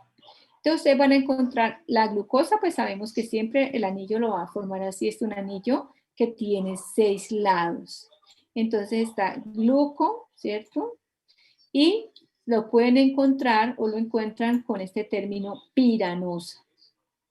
Entonces ustedes van a encontrar la glucosa, pues sabemos que siempre el anillo lo va a formar así, es un anillo que tiene 6 lados. Entonces está gluco, ¿cierto? Y lo pueden encontrar o lo encuentran con este término piranosa.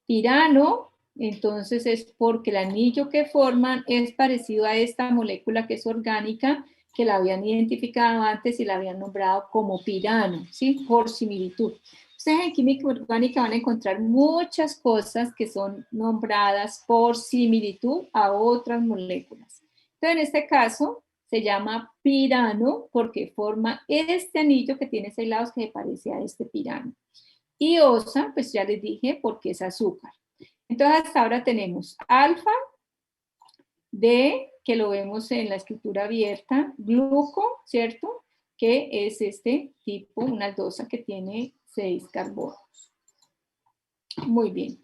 Pirano, entonces es porque el anillo que forman es parecido a esta molécula que es orgánica, que la habían identificado antes y la habían nombrado como pirano, ¿sí? Por similitud. Ustedes en química orgánica van a encontrar muchas cosas que son nombradas por similitud a otras moléculas. Entonces, en este caso, se llama pirano porque forma este anillo que tiene 6 lados que se parece a este pirano. Y osa, pues ya les dije, porque es azúcar. Entonces, hasta ahora tenemos alfa, D, que lo vemos en la escritura abierta, gluco, ¿cierto? Que es este tipo, una aldosa que tiene 6 carbonos. Muy bien.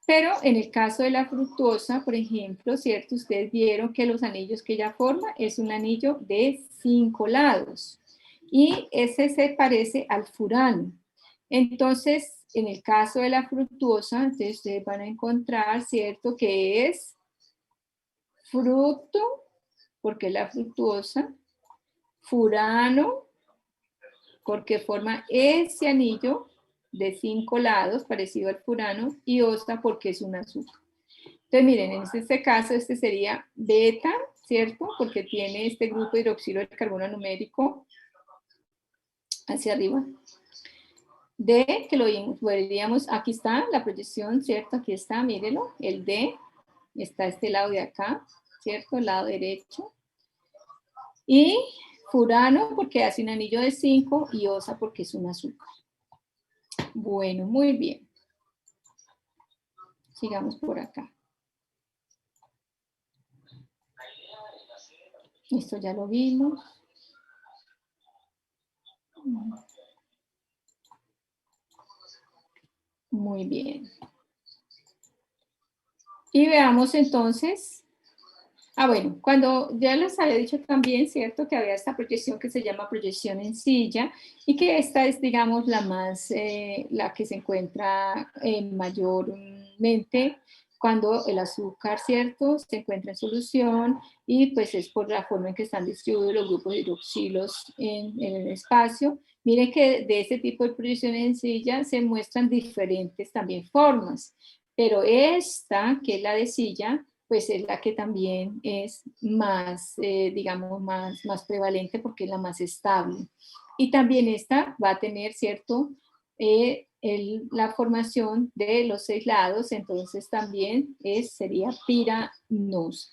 Pero en el caso de la fructosa, por ejemplo, ¿cierto? Ustedes vieron que los anillos que ella forma es un anillo de 5 lados. Y ese se parece al furano. Entonces, en el caso de la fructosa, entonces ustedes van a encontrar, ¿cierto? Que es fructo, porque es la fructuosa, furano, porque forma ese anillo de 5 lados, parecido al furano, y osa porque es un azúcar. Entonces, miren, en este caso, este sería beta, ¿cierto? Porque tiene este grupo hidroxilo del carbono numérico hacia arriba. D, que lo veríamos, aquí está la proyección, ¿cierto? Aquí está, mírenlo, el D, está este lado de acá, ¿cierto? El lado derecho. Y furano porque hace un anillo de 5 y osa porque es un azúcar. Bueno, muy bien. Sigamos por acá. Esto ya lo vimos. Muy bien. Y veamos entonces. Bueno, cuando ya les había dicho también, ¿cierto? Que había esta proyección que se llama proyección en silla y que esta es, digamos, la más, la que se encuentra mayormente cuando el azúcar, ¿cierto? Se encuentra en solución y pues es por la forma en que están distribuidos los grupos hidroxilos en el espacio. Miren que de este tipo de proyección en silla se muestran diferentes también formas, pero esta, que es la de silla, pues es la que también es más, digamos, más prevalente porque es la más estable. Y también esta va a tener, ¿cierto?, la formación de los 6 lados, entonces también sería piranosa.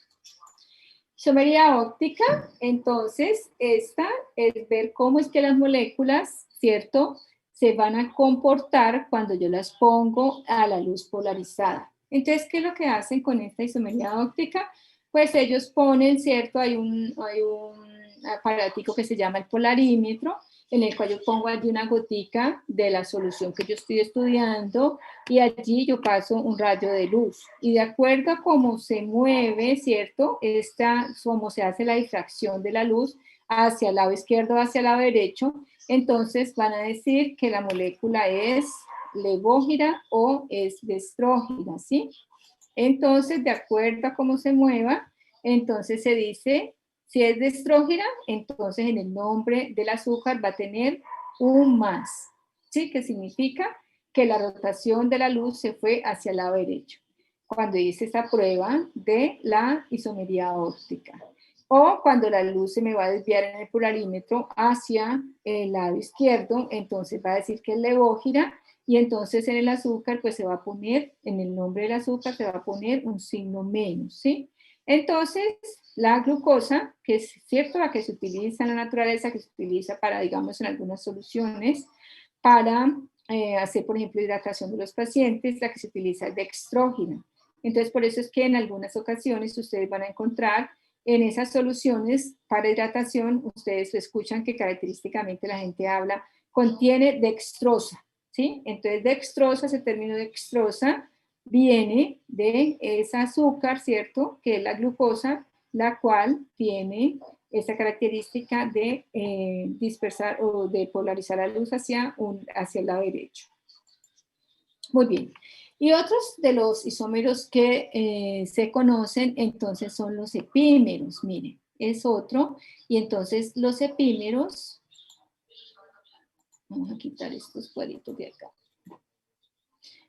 Isomería óptica, entonces esta es ver cómo es que las moléculas, ¿cierto?, se van a comportar cuando yo las pongo a la luz polarizada. Entonces, ¿qué es lo que hacen con esta isomería óptica? Pues ellos ponen, ¿cierto? Hay un aparatico que se llama el polarímetro, en el cual yo pongo allí una gotica de la solución que yo estoy estudiando y allí yo paso un rayo de luz. Y de acuerdo a cómo se mueve, ¿cierto? Cómo se hace la difracción de la luz hacia el lado izquierdo o hacia el lado derecho, entonces van a decir que la molécula es levógira o es destrógira, ¿sí? Entonces, de acuerdo a cómo se mueva, entonces se dice, si es destrógira, entonces en el nombre del azúcar va a tener un más, ¿sí? Que significa que la rotación de la luz se fue hacia el lado derecho, cuando hice esa prueba de la isomería óptica. O cuando la luz se me va a desviar en el polarímetro hacia el lado izquierdo, entonces va a decir que es levógira, y entonces en el azúcar, pues se va a poner, en el nombre del azúcar se va a poner un signo menos, ¿sí? Entonces, la glucosa, que es cierto, la que se utiliza en la naturaleza, que se utiliza para, digamos, en algunas soluciones, para hacer, por ejemplo, hidratación de los pacientes, la que se utiliza es dextrógena. Entonces, por eso es que en algunas ocasiones ustedes van a encontrar en esas soluciones para hidratación, ustedes escuchan que característicamente la gente habla, contiene dextrosa, ¿sí? Entonces, dextrosa, ese término dextrosa, viene de ese azúcar, ¿cierto? Que es la glucosa, la cual tiene esa característica de dispersar o de polarizar la luz hacia el lado derecho. Muy bien. Y otros de los isómeros que se conocen, entonces, son los epímeros. Miren, es otro. Y entonces, los epímeros, vamos a quitar estos cuadritos de acá.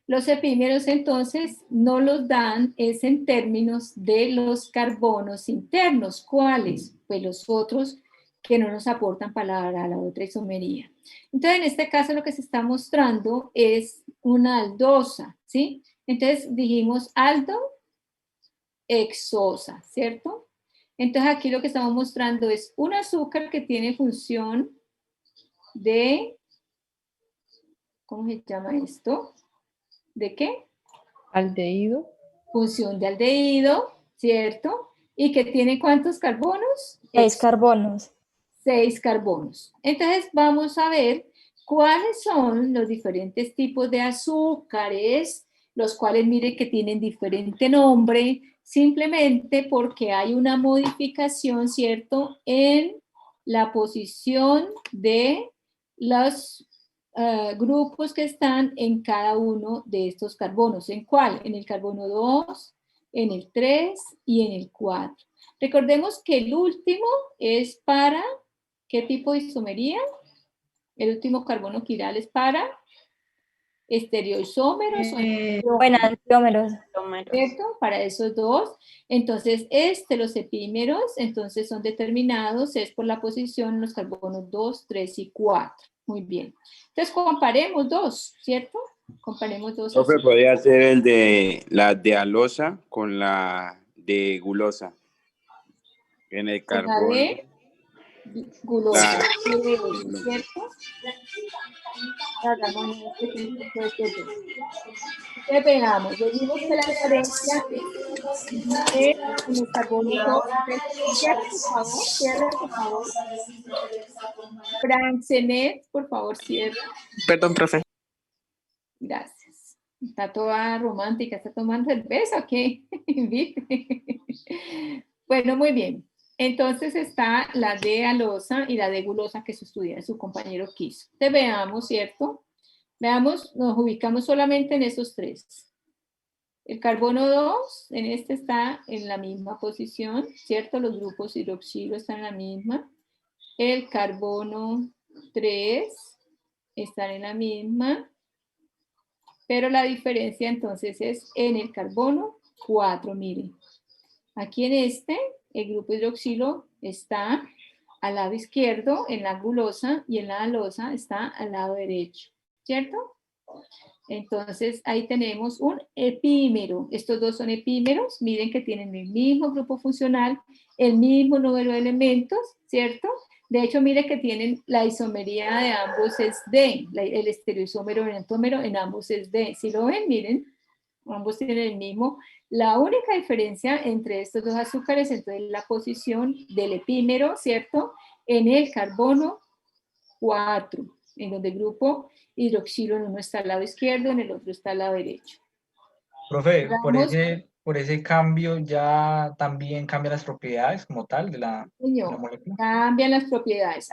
Los epímeros, entonces, no los dan, es en términos de los carbonos internos. ¿Cuáles? Pues los otros que no nos aportan para la otra isomería. Entonces, en este caso, lo que se está mostrando es una aldosa, ¿sí? Entonces, dijimos aldo hexosa, ¿cierto? Entonces, aquí lo que estamos mostrando es un azúcar que tiene función de, ¿cómo se llama esto? ¿De qué? Aldehído. Función de aldehído, ¿cierto? ¿Y que tiene cuántos carbonos? 6 carbonos. 6 carbonos. Entonces vamos a ver cuáles son los diferentes tipos de azúcares, los cuales mire que tienen diferente nombre, simplemente porque hay una modificación, ¿cierto? En la posición de los grupos que están en cada uno de estos carbonos. ¿En cuál? En el carbono 2, en el 3 y en el 4. Recordemos que el último es para, ¿qué tipo de isomería? El último carbono quiral es para estereoisómeros o enantiómeros. ¿cierto? Para esos dos. Entonces, los epímeros, entonces son determinados, es por la posición en los carbonos 2, 3 y 4. Muy bien. Entonces, comparemos dos, ¿cierto? Comparemos dos. Profe, podría ser el de la de alosa con la de gulosa. En el Con la carbono. de gulosa, ¿cierto? Hagamos este ejercicio de estos dos. Entonces, veamos, decimos que la diferencia es en el carbono 2. Cierra, por favor, cierra, por favor. Francenet, por favor, cierra. Perdón, profe. Gracias. Está toda romántica, ¿está tomando cerveza o qué? Bueno, muy bien. Entonces está la de alosa y la de gulosa que su compañero quiso. Entonces veamos, ¿cierto? Veamos, nos ubicamos solamente en esos tres. El carbono 2, en este está en la misma posición, ¿cierto? Los grupos hidroxilo están en la misma. El carbono 3 están en la misma. Pero la diferencia entonces es en el carbono 4, miren. Aquí en el grupo hidroxilo está al lado izquierdo en la gulosa y en la alosa está al lado derecho, ¿cierto? Entonces ahí tenemos un epímero. Estos dos son epímeros, miren que tienen el mismo grupo funcional, el mismo número de elementos, ¿cierto? De hecho, mire que tienen la isomería de ambos es D, el estereoisómero enantiómero en ambos es D. Si lo ven, miren, ambos tienen el mismo. La única diferencia entre estos dos azúcares es la posición del epímero, ¿cierto? En el carbono 4, en donde el grupo hidroxilo en uno está al lado izquierdo, en el otro está al lado derecho. Profe, por ese cambio ya también cambia las propiedades como tal de la molécula. Cambian las propiedades.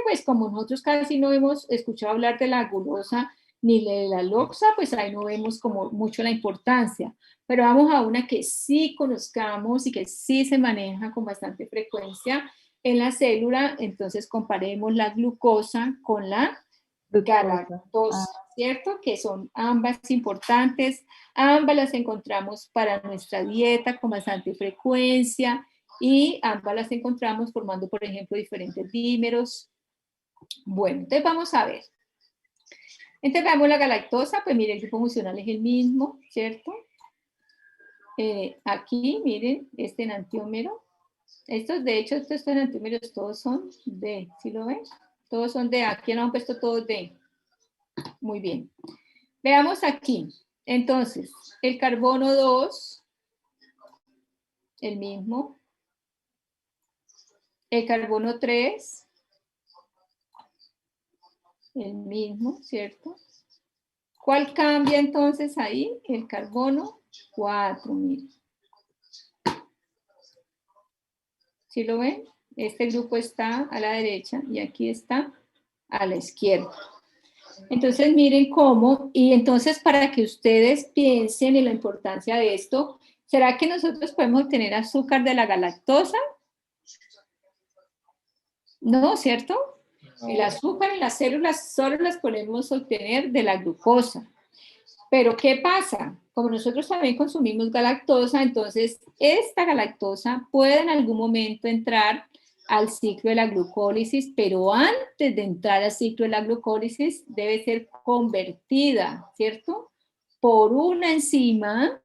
Pues como nosotros casi no hemos escuchado hablar de la gulosa ni de la loxa, pues ahí no vemos como mucho la importancia. Pero vamos a una que sí conozcamos y que sí se maneja con bastante frecuencia en la célula. Entonces comparemos la glucosa con la galactosa, ¿cierto? Que son ambas importantes, ambas las encontramos para nuestra dieta con bastante frecuencia y ambas las encontramos formando, por ejemplo, diferentes dímeros. Bueno, entonces vamos a ver. Entonces veamos la galactosa, pues miren, el grupo funcional es el mismo, ¿cierto? Aquí, miren, este enantiómero. De hecho, estos enantiómeros todos son D, ¿sí lo ven? Todos son D, aquí no han puesto todos D. Muy bien. Veamos aquí. Entonces, el carbono 2, el mismo. El carbono 3, el mismo, ¿cierto? ¿Cuál cambia entonces ahí? El carbono 4, miren. ¿Sí lo ven? Este grupo está a la derecha y aquí está a la izquierda. Entonces miren cómo, y entonces para que ustedes piensen en la importancia de esto, ¿será que nosotros podemos obtener azúcar de la galactosa? No, ¿cierto? El azúcar en las células solo las podemos obtener de la glucosa. Pero ¿qué pasa? Como nosotros también consumimos galactosa, entonces esta galactosa puede en algún momento entrar al ciclo de la glucólisis, pero antes de entrar al ciclo de la glucólisis debe ser convertida, ¿cierto? Por una enzima,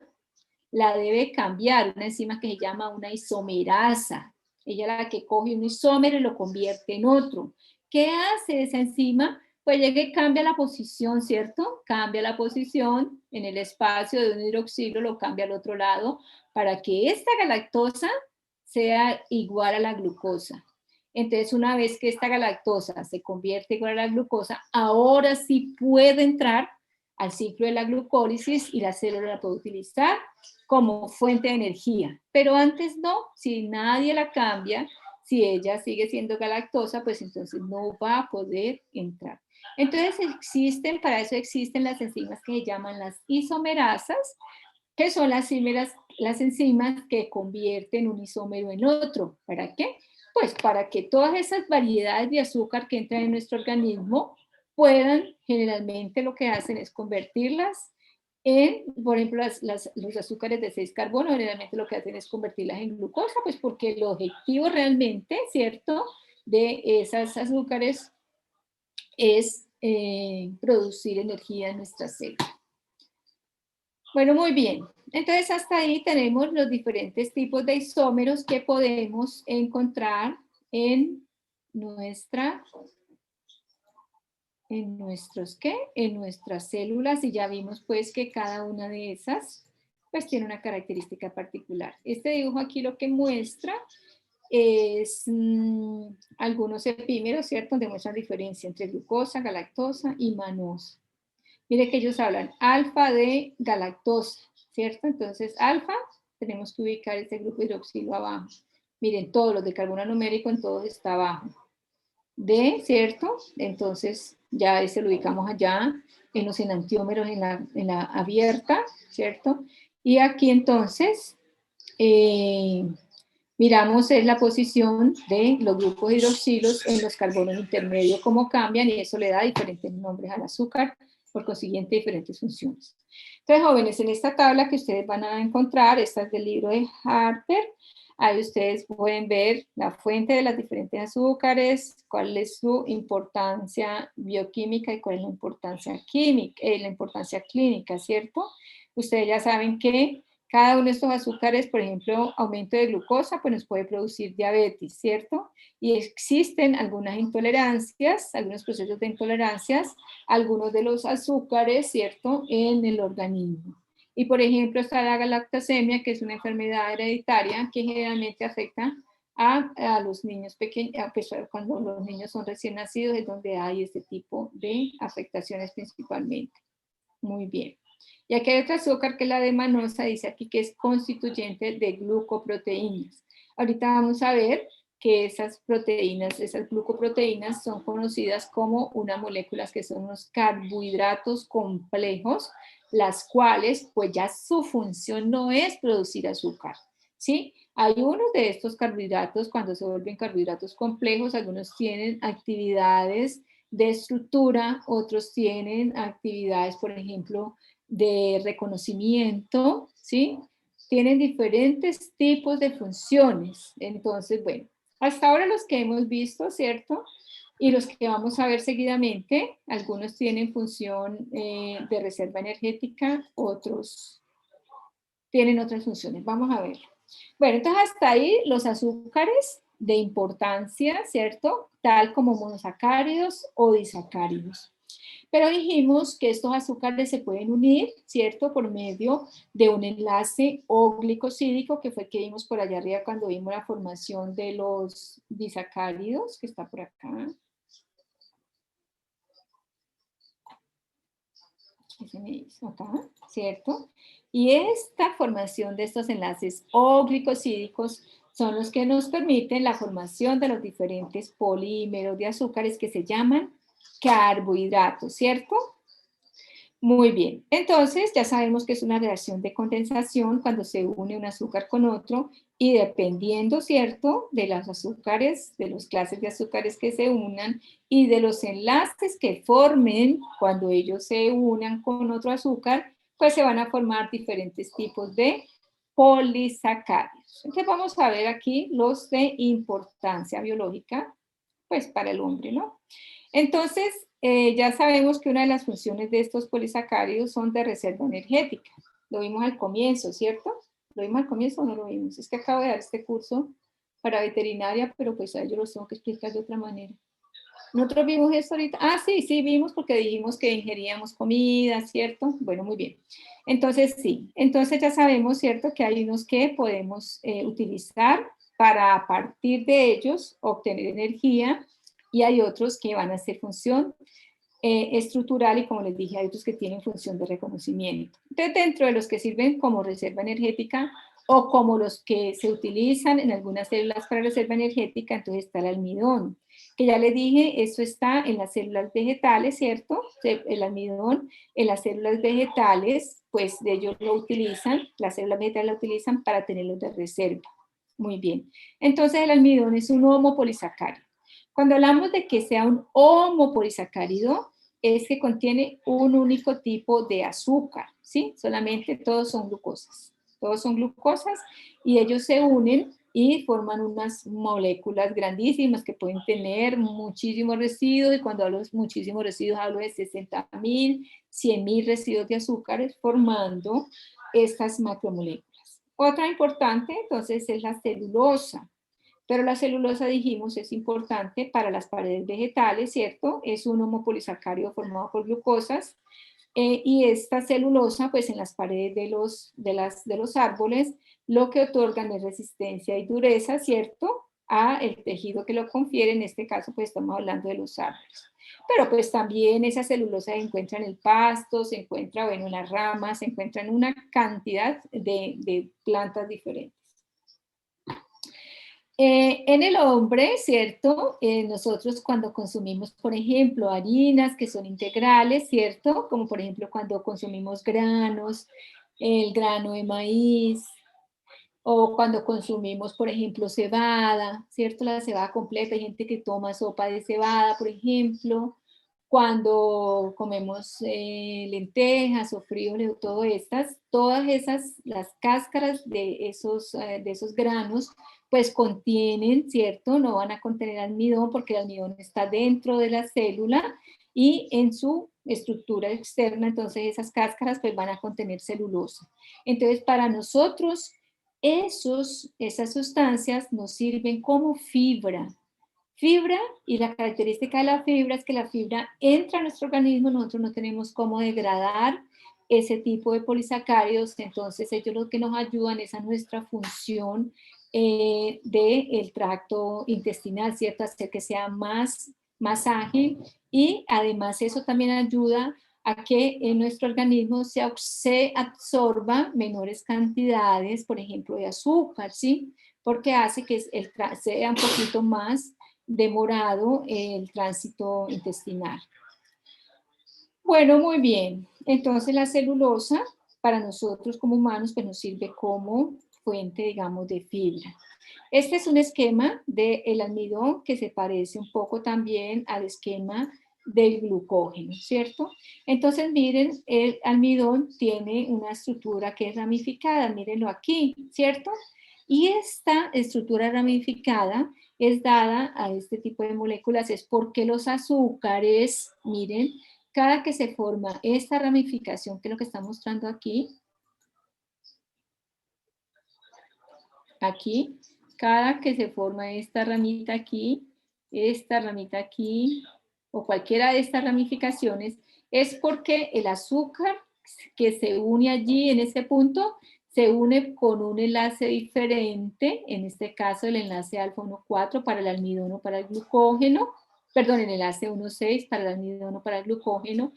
la debe cambiar, una enzima que se llama una isomerasa. Ella es la que coge un isómero y lo convierte en otro. ¿Qué hace esa enzima? Pues llega y cambia la posición, ¿cierto? Cambia la posición en el espacio de un hidroxilo, lo cambia al otro lado para que esta galactosa sea igual a la glucosa. Entonces, una vez que esta galactosa se convierte igual a la glucosa, ahora sí puede entrar al ciclo de la glucólisis y la célula la puede utilizar como fuente de energía. Pero antes no, si nadie la cambia, si ella sigue siendo galactosa, pues entonces no va a poder entrar. Entonces para eso existen las enzimas que se llaman las isomerasas, que son las enzimas que convierten un isómero en otro. ¿Para qué? Pues para que todas esas variedades de azúcar que entran en nuestro organismo puedan, generalmente lo que hacen es convertirlas en, por ejemplo, los azúcares de 6 carbono, generalmente lo que hacen es convertirlas en glucosa, pues porque el objetivo realmente, ¿cierto?, de esas azúcares es producir energía en nuestra célula. Bueno, muy bien. Entonces, hasta ahí tenemos los diferentes tipos de isómeros que podemos encontrar en nuestras células, y ya vimos pues que cada una de esas pues tiene una característica particular. Este dibujo aquí lo que muestra es algunos epímeros, ¿cierto?, donde muestran diferencia entre glucosa, galactosa y manosa. Mire que ellos hablan alfa de galactosa, ¿cierto? Entonces, alfa, tenemos que ubicar este grupo hidroxilo abajo. Miren, todos los de carbono numérico en todos está abajo. D, ¿cierto? Entonces, ya ese lo ubicamos allá en los enantiómeros en la abierta, ¿cierto? Y aquí entonces, miramos es la posición de los grupos hidroxilos en los carbonos intermedios, cómo cambian, y eso le da diferentes nombres al azúcar, por consiguiente diferentes funciones. Entonces, jóvenes, en esta tabla que ustedes van a encontrar, esta es del libro de Harper, ahí ustedes pueden ver la fuente de las diferentes azúcares, cuál es su importancia bioquímica y cuál es la importancia química, la importancia clínica, ¿cierto? Ustedes ya saben que cada uno de estos azúcares, por ejemplo, aumento de glucosa, pues nos puede producir diabetes, ¿cierto? Y existen algunas intolerancias, algunos procesos de intolerancias, algunos de los azúcares, ¿cierto?, en el organismo. Y por ejemplo está la galactosemia, que es una enfermedad hereditaria que generalmente afecta a los niños pequeños, pues cuando los niños son recién nacidos es donde hay este tipo de afectaciones principalmente. Muy bien. Y aquí hay otro azúcar que es la de manosa, dice aquí que es constituyente de glucoproteínas. Ahorita vamos a ver que esas proteínas, esas glucoproteínas son conocidas como unas moléculas que son unos carbohidratos complejos, las cuales pues ya su función no es producir azúcar, ¿sí? Hay unos de estos carbohidratos cuando se vuelven carbohidratos complejos, algunos tienen actividades de estructura, otros tienen actividades, por ejemplo, de reconocimiento, ¿sí? Tienen diferentes tipos de funciones. Entonces, bueno, hasta ahora los que hemos visto, ¿cierto? Y los que vamos a ver seguidamente, algunos tienen función de reserva energética, otros tienen otras funciones. Vamos a ver. Bueno, entonces hasta ahí los azúcares de importancia, ¿cierto? Tal como monosacáridos o disacáridos. Pero dijimos que estos azúcares se pueden unir, ¿cierto? Por medio de un enlace O-glicosídico, que fue el que vimos por allá arriba cuando vimos la formación de los disacáridos, que está por acá. Se me hizo acá, ¿cierto? Y esta formación de estos enlaces O-glicosídicos son los que nos permiten la formación de los diferentes polímeros de azúcares que se llaman carbohidratos, ¿cierto? Muy bien, entonces ya sabemos que es una reacción de condensación cuando se une un azúcar con otro y dependiendo, ¿cierto?, de los azúcares, de las clases de azúcares que se unan y de los enlaces que formen cuando ellos se unan con otro azúcar, pues se van a formar diferentes tipos de polisacáridos. Entonces vamos a ver aquí los de importancia biológica, pues para el hombre, ¿no? Entonces, ya sabemos que una de las funciones de estos polisacáridos son de reserva energética. Lo vimos al comienzo, ¿cierto? ¿Lo vimos al comienzo o no lo vimos? Es que acabo de dar este curso para veterinaria, pero pues a ellos los tengo que explicar de otra manera. ¿Nosotros vimos esto ahorita? Ah, sí, sí vimos porque dijimos que ingeríamos comida, ¿cierto? Bueno, muy bien. Entonces, sí. Entonces ya sabemos, ¿cierto? Que hay unos que podemos utilizar para a partir de ellos obtener energía y hay otros que van a hacer función estructural y como les dije, hay otros que tienen función de reconocimiento. Entonces, dentro de los que sirven como reserva energética o como los que se utilizan en algunas células para reserva energética, entonces está el almidón, que ya les dije, eso está en las células vegetales, ¿cierto? El almidón en las células vegetales, pues de ellos lo utilizan, las células vegetales lo utilizan para tenerlos de reserva. Muy bien. Entonces, el almidón es un homopolisacárido. Cuando hablamos de que sea un homopolisacárido, es que contiene un único tipo de azúcar, ¿sí? Solamente todos son glucosas. Todos son glucosas y ellos se unen y forman unas moléculas grandísimas que pueden tener muchísimos residuos, y cuando hablo de muchísimos residuos hablo de 60.000, 100.000 residuos de azúcares formando estas macromoléculas. Otra importante, entonces, es la celulosa. Pero la celulosa, dijimos, es importante para las paredes vegetales, ¿cierto? Es un homopolisacárido formado por glucosas. Y esta celulosa, pues en las paredes de los árboles, lo que otorgan es resistencia y dureza, ¿cierto? A el tejido que lo confiere, en este caso, pues estamos hablando de los árboles. Pero pues también esa celulosa se encuentra en el pasto, se encuentra, bueno, en las ramas, se encuentra en una cantidad de plantas diferentes. En el hombre, ¿cierto? Nosotros cuando consumimos, por ejemplo, harinas que son integrales, ¿cierto? Como por ejemplo cuando consumimos granos, el grano de maíz, o cuando consumimos, por ejemplo, cebada, ¿cierto? La cebada completa, hay gente que toma sopa de cebada, por ejemplo. Cuando comemos lentejas o frijoles, todas esas, las cáscaras de esos granos, pues contienen, ¿cierto? No van a contener almidón porque el almidón está dentro de la célula y en su estructura externa, entonces esas cáscaras pues van a contener celulosa. Entonces para nosotros esas sustancias nos sirven como fibra. Fibra, y la característica de la fibra es que la fibra entra a nuestro organismo, nosotros no tenemos cómo degradar ese tipo de polisacáridos, entonces ellos lo que nos ayudan es a nuestra función del tracto intestinal, ¿cierto? Hacer que sea más ágil y además eso también ayuda a que en nuestro organismo se absorba menores cantidades, por ejemplo, de azúcar, ¿sí? Porque hace que sea un poquito más demorado el tránsito intestinal. Bueno, muy bien. Entonces la celulosa para nosotros como humanos pues nos sirve como fuente, digamos, de fibra. Este es un esquema del almidón que se parece un poco también al esquema del glucógeno, ¿cierto? Entonces miren, el almidón tiene una estructura que es ramificada, mírenlo aquí, ¿cierto? Y esta estructura ramificada es dada a este tipo de moléculas, es porque los azúcares, miren, cada que se forma esta ramificación, que es lo que está mostrando aquí, cada que se forma esta ramita aquí, o cualquiera de estas ramificaciones, Es porque el azúcar que se une allí en ese punto se une con un enlace diferente, en este caso el enlace alfa 1,4 para el almidono para el glucógeno, perdón, el enlace 1,6 para el almidono para el glucógeno,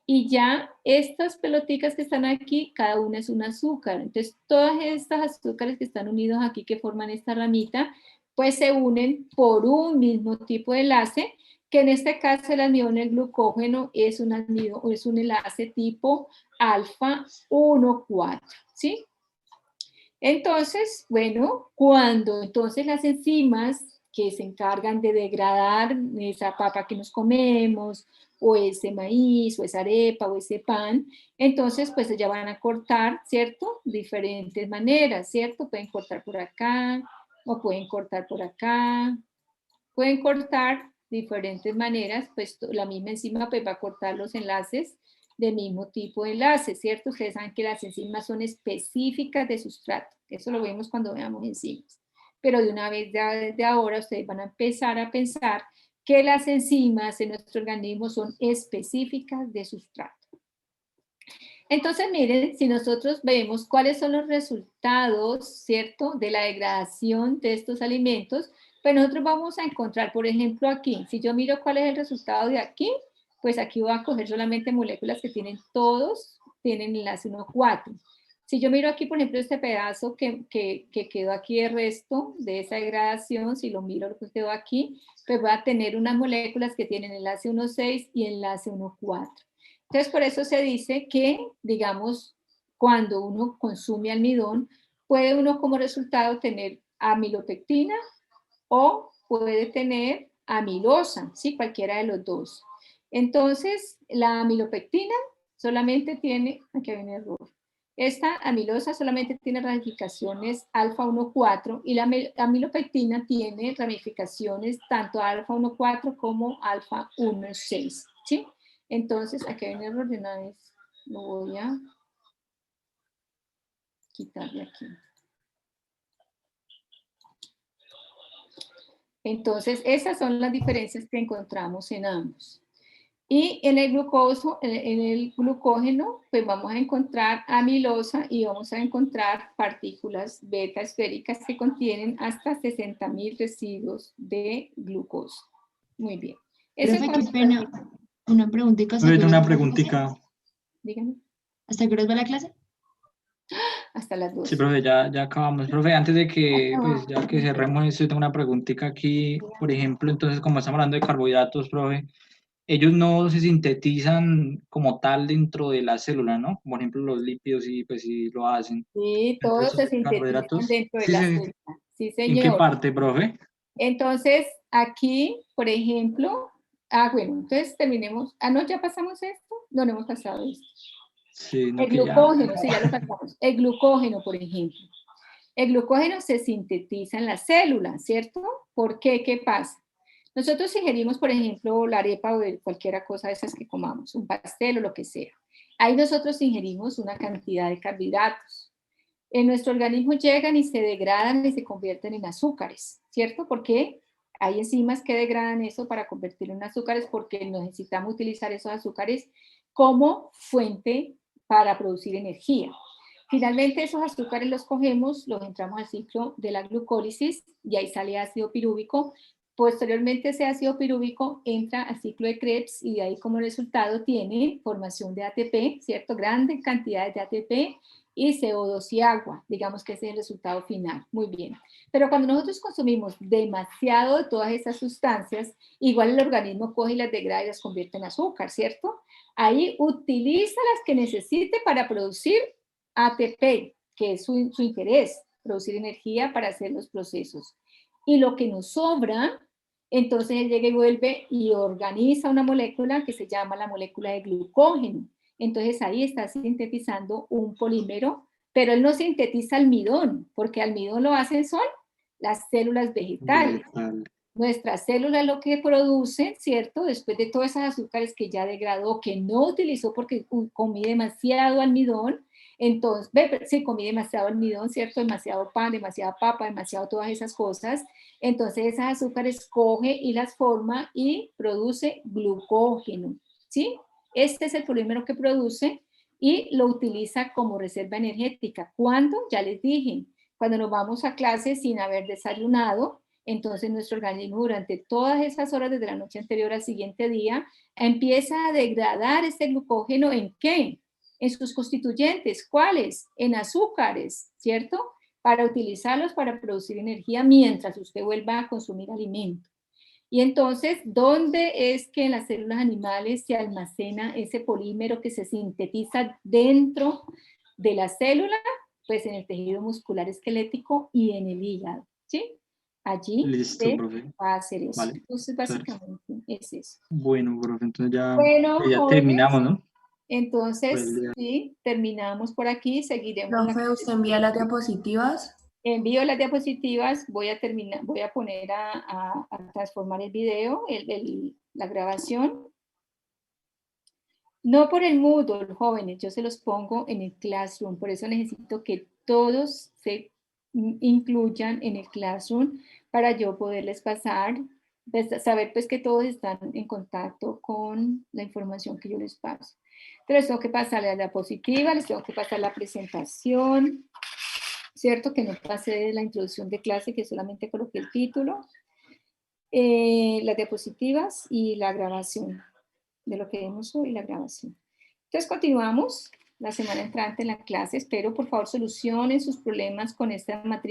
y ya estas pelotitas que están aquí, cada una es un azúcar. Entonces todas estas azúcares que están unidos aquí, que forman esta ramita, pues se unen por un mismo tipo de enlace, que en este caso el almidón, el glucógeno, es un enlace tipo alfa 1,4, ¿sí? Entonces, bueno, cuando entonces las enzimas que se encargan de degradar esa papa que nos comemos, o ese maíz, o esa arepa, o ese pan, entonces pues ya van a cortar, ¿cierto? Diferentes maneras, ¿cierto? Pueden cortar por acá, o pueden cortar por acá, pueden cortar diferentes maneras, pues la misma enzima pues va a cortar los enlaces del mismo tipo de enlace, ¿cierto? Ustedes saben que las enzimas son específicas de sustrato, eso lo vemos cuando veamos enzimas, pero de una vez ya desde ahora ustedes van a empezar a pensar que las enzimas en nuestro organismo son específicas de sustrato. Entonces, miren, si nosotros vemos cuáles son los resultados, ¿cierto?, de la degradación de estos alimentos, pues nosotros vamos a encontrar, por ejemplo, aquí, si yo miro cuál es el resultado de aquí, pues aquí voy a coger solamente moléculas que tienen enlace 1,4. Si yo miro aquí, por ejemplo, este pedazo que quedó aquí de resto de esa degradación, si lo miro lo que quedó aquí, pues voy a tener unas moléculas que tienen enlace 1,6 y enlace 1,4. Entonces, por eso se dice que, digamos, cuando uno consume almidón, puede uno como resultado tener amilopectina o puede tener amilosa, ¿sí? Cualquiera de los dos. Entonces, la amilopectina solamente tiene, aquí hay un error, esta amilosa solamente tiene ramificaciones alfa 1,4 y la amilopectina tiene ramificaciones tanto alfa 1,4 como alfa 1,6, ¿sí? Entonces, aquí hay un error de una vez, lo voy a quitar de aquí. Entonces, esas son las diferencias que encontramos en ambos. Y en el glucógeno, pues vamos a encontrar amilosa y vamos a encontrar partículas beta esféricas que contienen hasta 60.000 residuos de glucosa. Muy bien. Profe, qué pena. Una preguntita. Una preguntita. Dígame. ¿Hasta qué hora va la clase? Hasta las 2. Sí, profe, ya acabamos. Profe, antes de que, pues, ya que cerremos esto, tengo una preguntita aquí. Por ejemplo, entonces, como estamos hablando de carbohidratos, profe, ellos no se sintetizan como tal dentro de la célula, ¿no? Por ejemplo, los lípidos sí, pues sí lo hacen. Sí, todos se sintetizan dentro de la célula. Sí, señor. ¿En qué parte, profe? Entonces, aquí, por ejemplo, bueno, entonces terminemos. No, ya pasamos esto. No hemos pasado esto. Sí, no, el glucógeno, sí, ya lo pasamos. El glucógeno, por ejemplo. El glucógeno se sintetiza en la célula, ¿cierto? ¿Por qué? ¿Qué pasa? Nosotros ingerimos, por ejemplo, la arepa o cualquier cosa de esas que comamos, un pastel o lo que sea. Ahí nosotros ingerimos una cantidad de carbohidratos. En nuestro organismo llegan y se degradan y se convierten en azúcares, ¿cierto? Porque hay enzimas que degradan eso para convertirlo en azúcares porque necesitamos utilizar esos azúcares como fuente para producir energía. Finalmente esos azúcares los cogemos, los entramos al ciclo de la glucólisis y ahí sale ácido pirúvico. Posteriormente ese ácido pirúvico entra al ciclo de Krebs y de ahí como resultado tiene formación de ATP, ¿cierto? Grandes cantidades de ATP y CO2 y agua, digamos que ese es el resultado final. Muy bien. Pero cuando nosotros consumimos demasiado de todas estas sustancias, igual el organismo coge y las degrada y las convierte en azúcar, ¿cierto? Ahí utiliza las que necesite para producir ATP, que es su interés, producir energía para hacer los procesos. Y lo que nos sobra, entonces él llega y vuelve y organiza una molécula que se llama la molécula de glucógeno. Entonces ahí está sintetizando un polímero, pero él no sintetiza almidón, porque almidón lo hacen son las células vegetales. Nuestras células lo que producen, ¿cierto? Después de todas esas azúcares que ya degradó, que no utilizó porque comí demasiado almidón, entonces, sí, comí demasiado almidón, ¿cierto? Demasiado pan, demasiada papa, demasiado todas esas cosas. Entonces esas azúcares coge y las forma y produce glucógeno, ¿sí? Este es el polímero que produce y lo utiliza como reserva energética. ¿Cuándo? Ya les dije, cuando nos vamos a clase sin haber desayunado, entonces nuestro organismo durante todas esas horas desde la noche anterior al siguiente día empieza a degradar este glucógeno ¿en qué? En sus constituyentes. ¿Cuáles? En azúcares, ¿cierto? Para utilizarlos para producir energía mientras usted vuelva a consumir alimento. Y entonces, ¿dónde es que en las células animales se almacena ese polímero que se sintetiza dentro de la célula? Pues en el tejido muscular esquelético y en el hígado, ¿sí? Allí Listo, se profe. va a hacer eso. Vale. Entonces, básicamente es eso. Bueno, profe, entonces ya, Bueno, ya jóvenes, terminamos, ¿no? entonces, Pues ya. sí, terminamos por aquí, seguiremos. Profe, ¿usted envía las diapositivas? Envío las diapositivas, voy a poner a transformar el video, la grabación. No por el Moodle, jóvenes, yo se los pongo en el Classroom, por eso necesito que todos se incluyan en el Classroom para yo poderles pasar, saber pues que todos están en contacto con la información que yo les paso. Entonces tengo que pasar la diapositiva, les tengo que pasar la presentación, ¿cierto? Que no pasé de la introducción de clase, que solamente coloqué el título, las diapositivas y la grabación de lo que vemos hoy, la grabación. Entonces continuamos la semana entrante en la clase. Espero por favor solucionen sus problemas con esta matriz.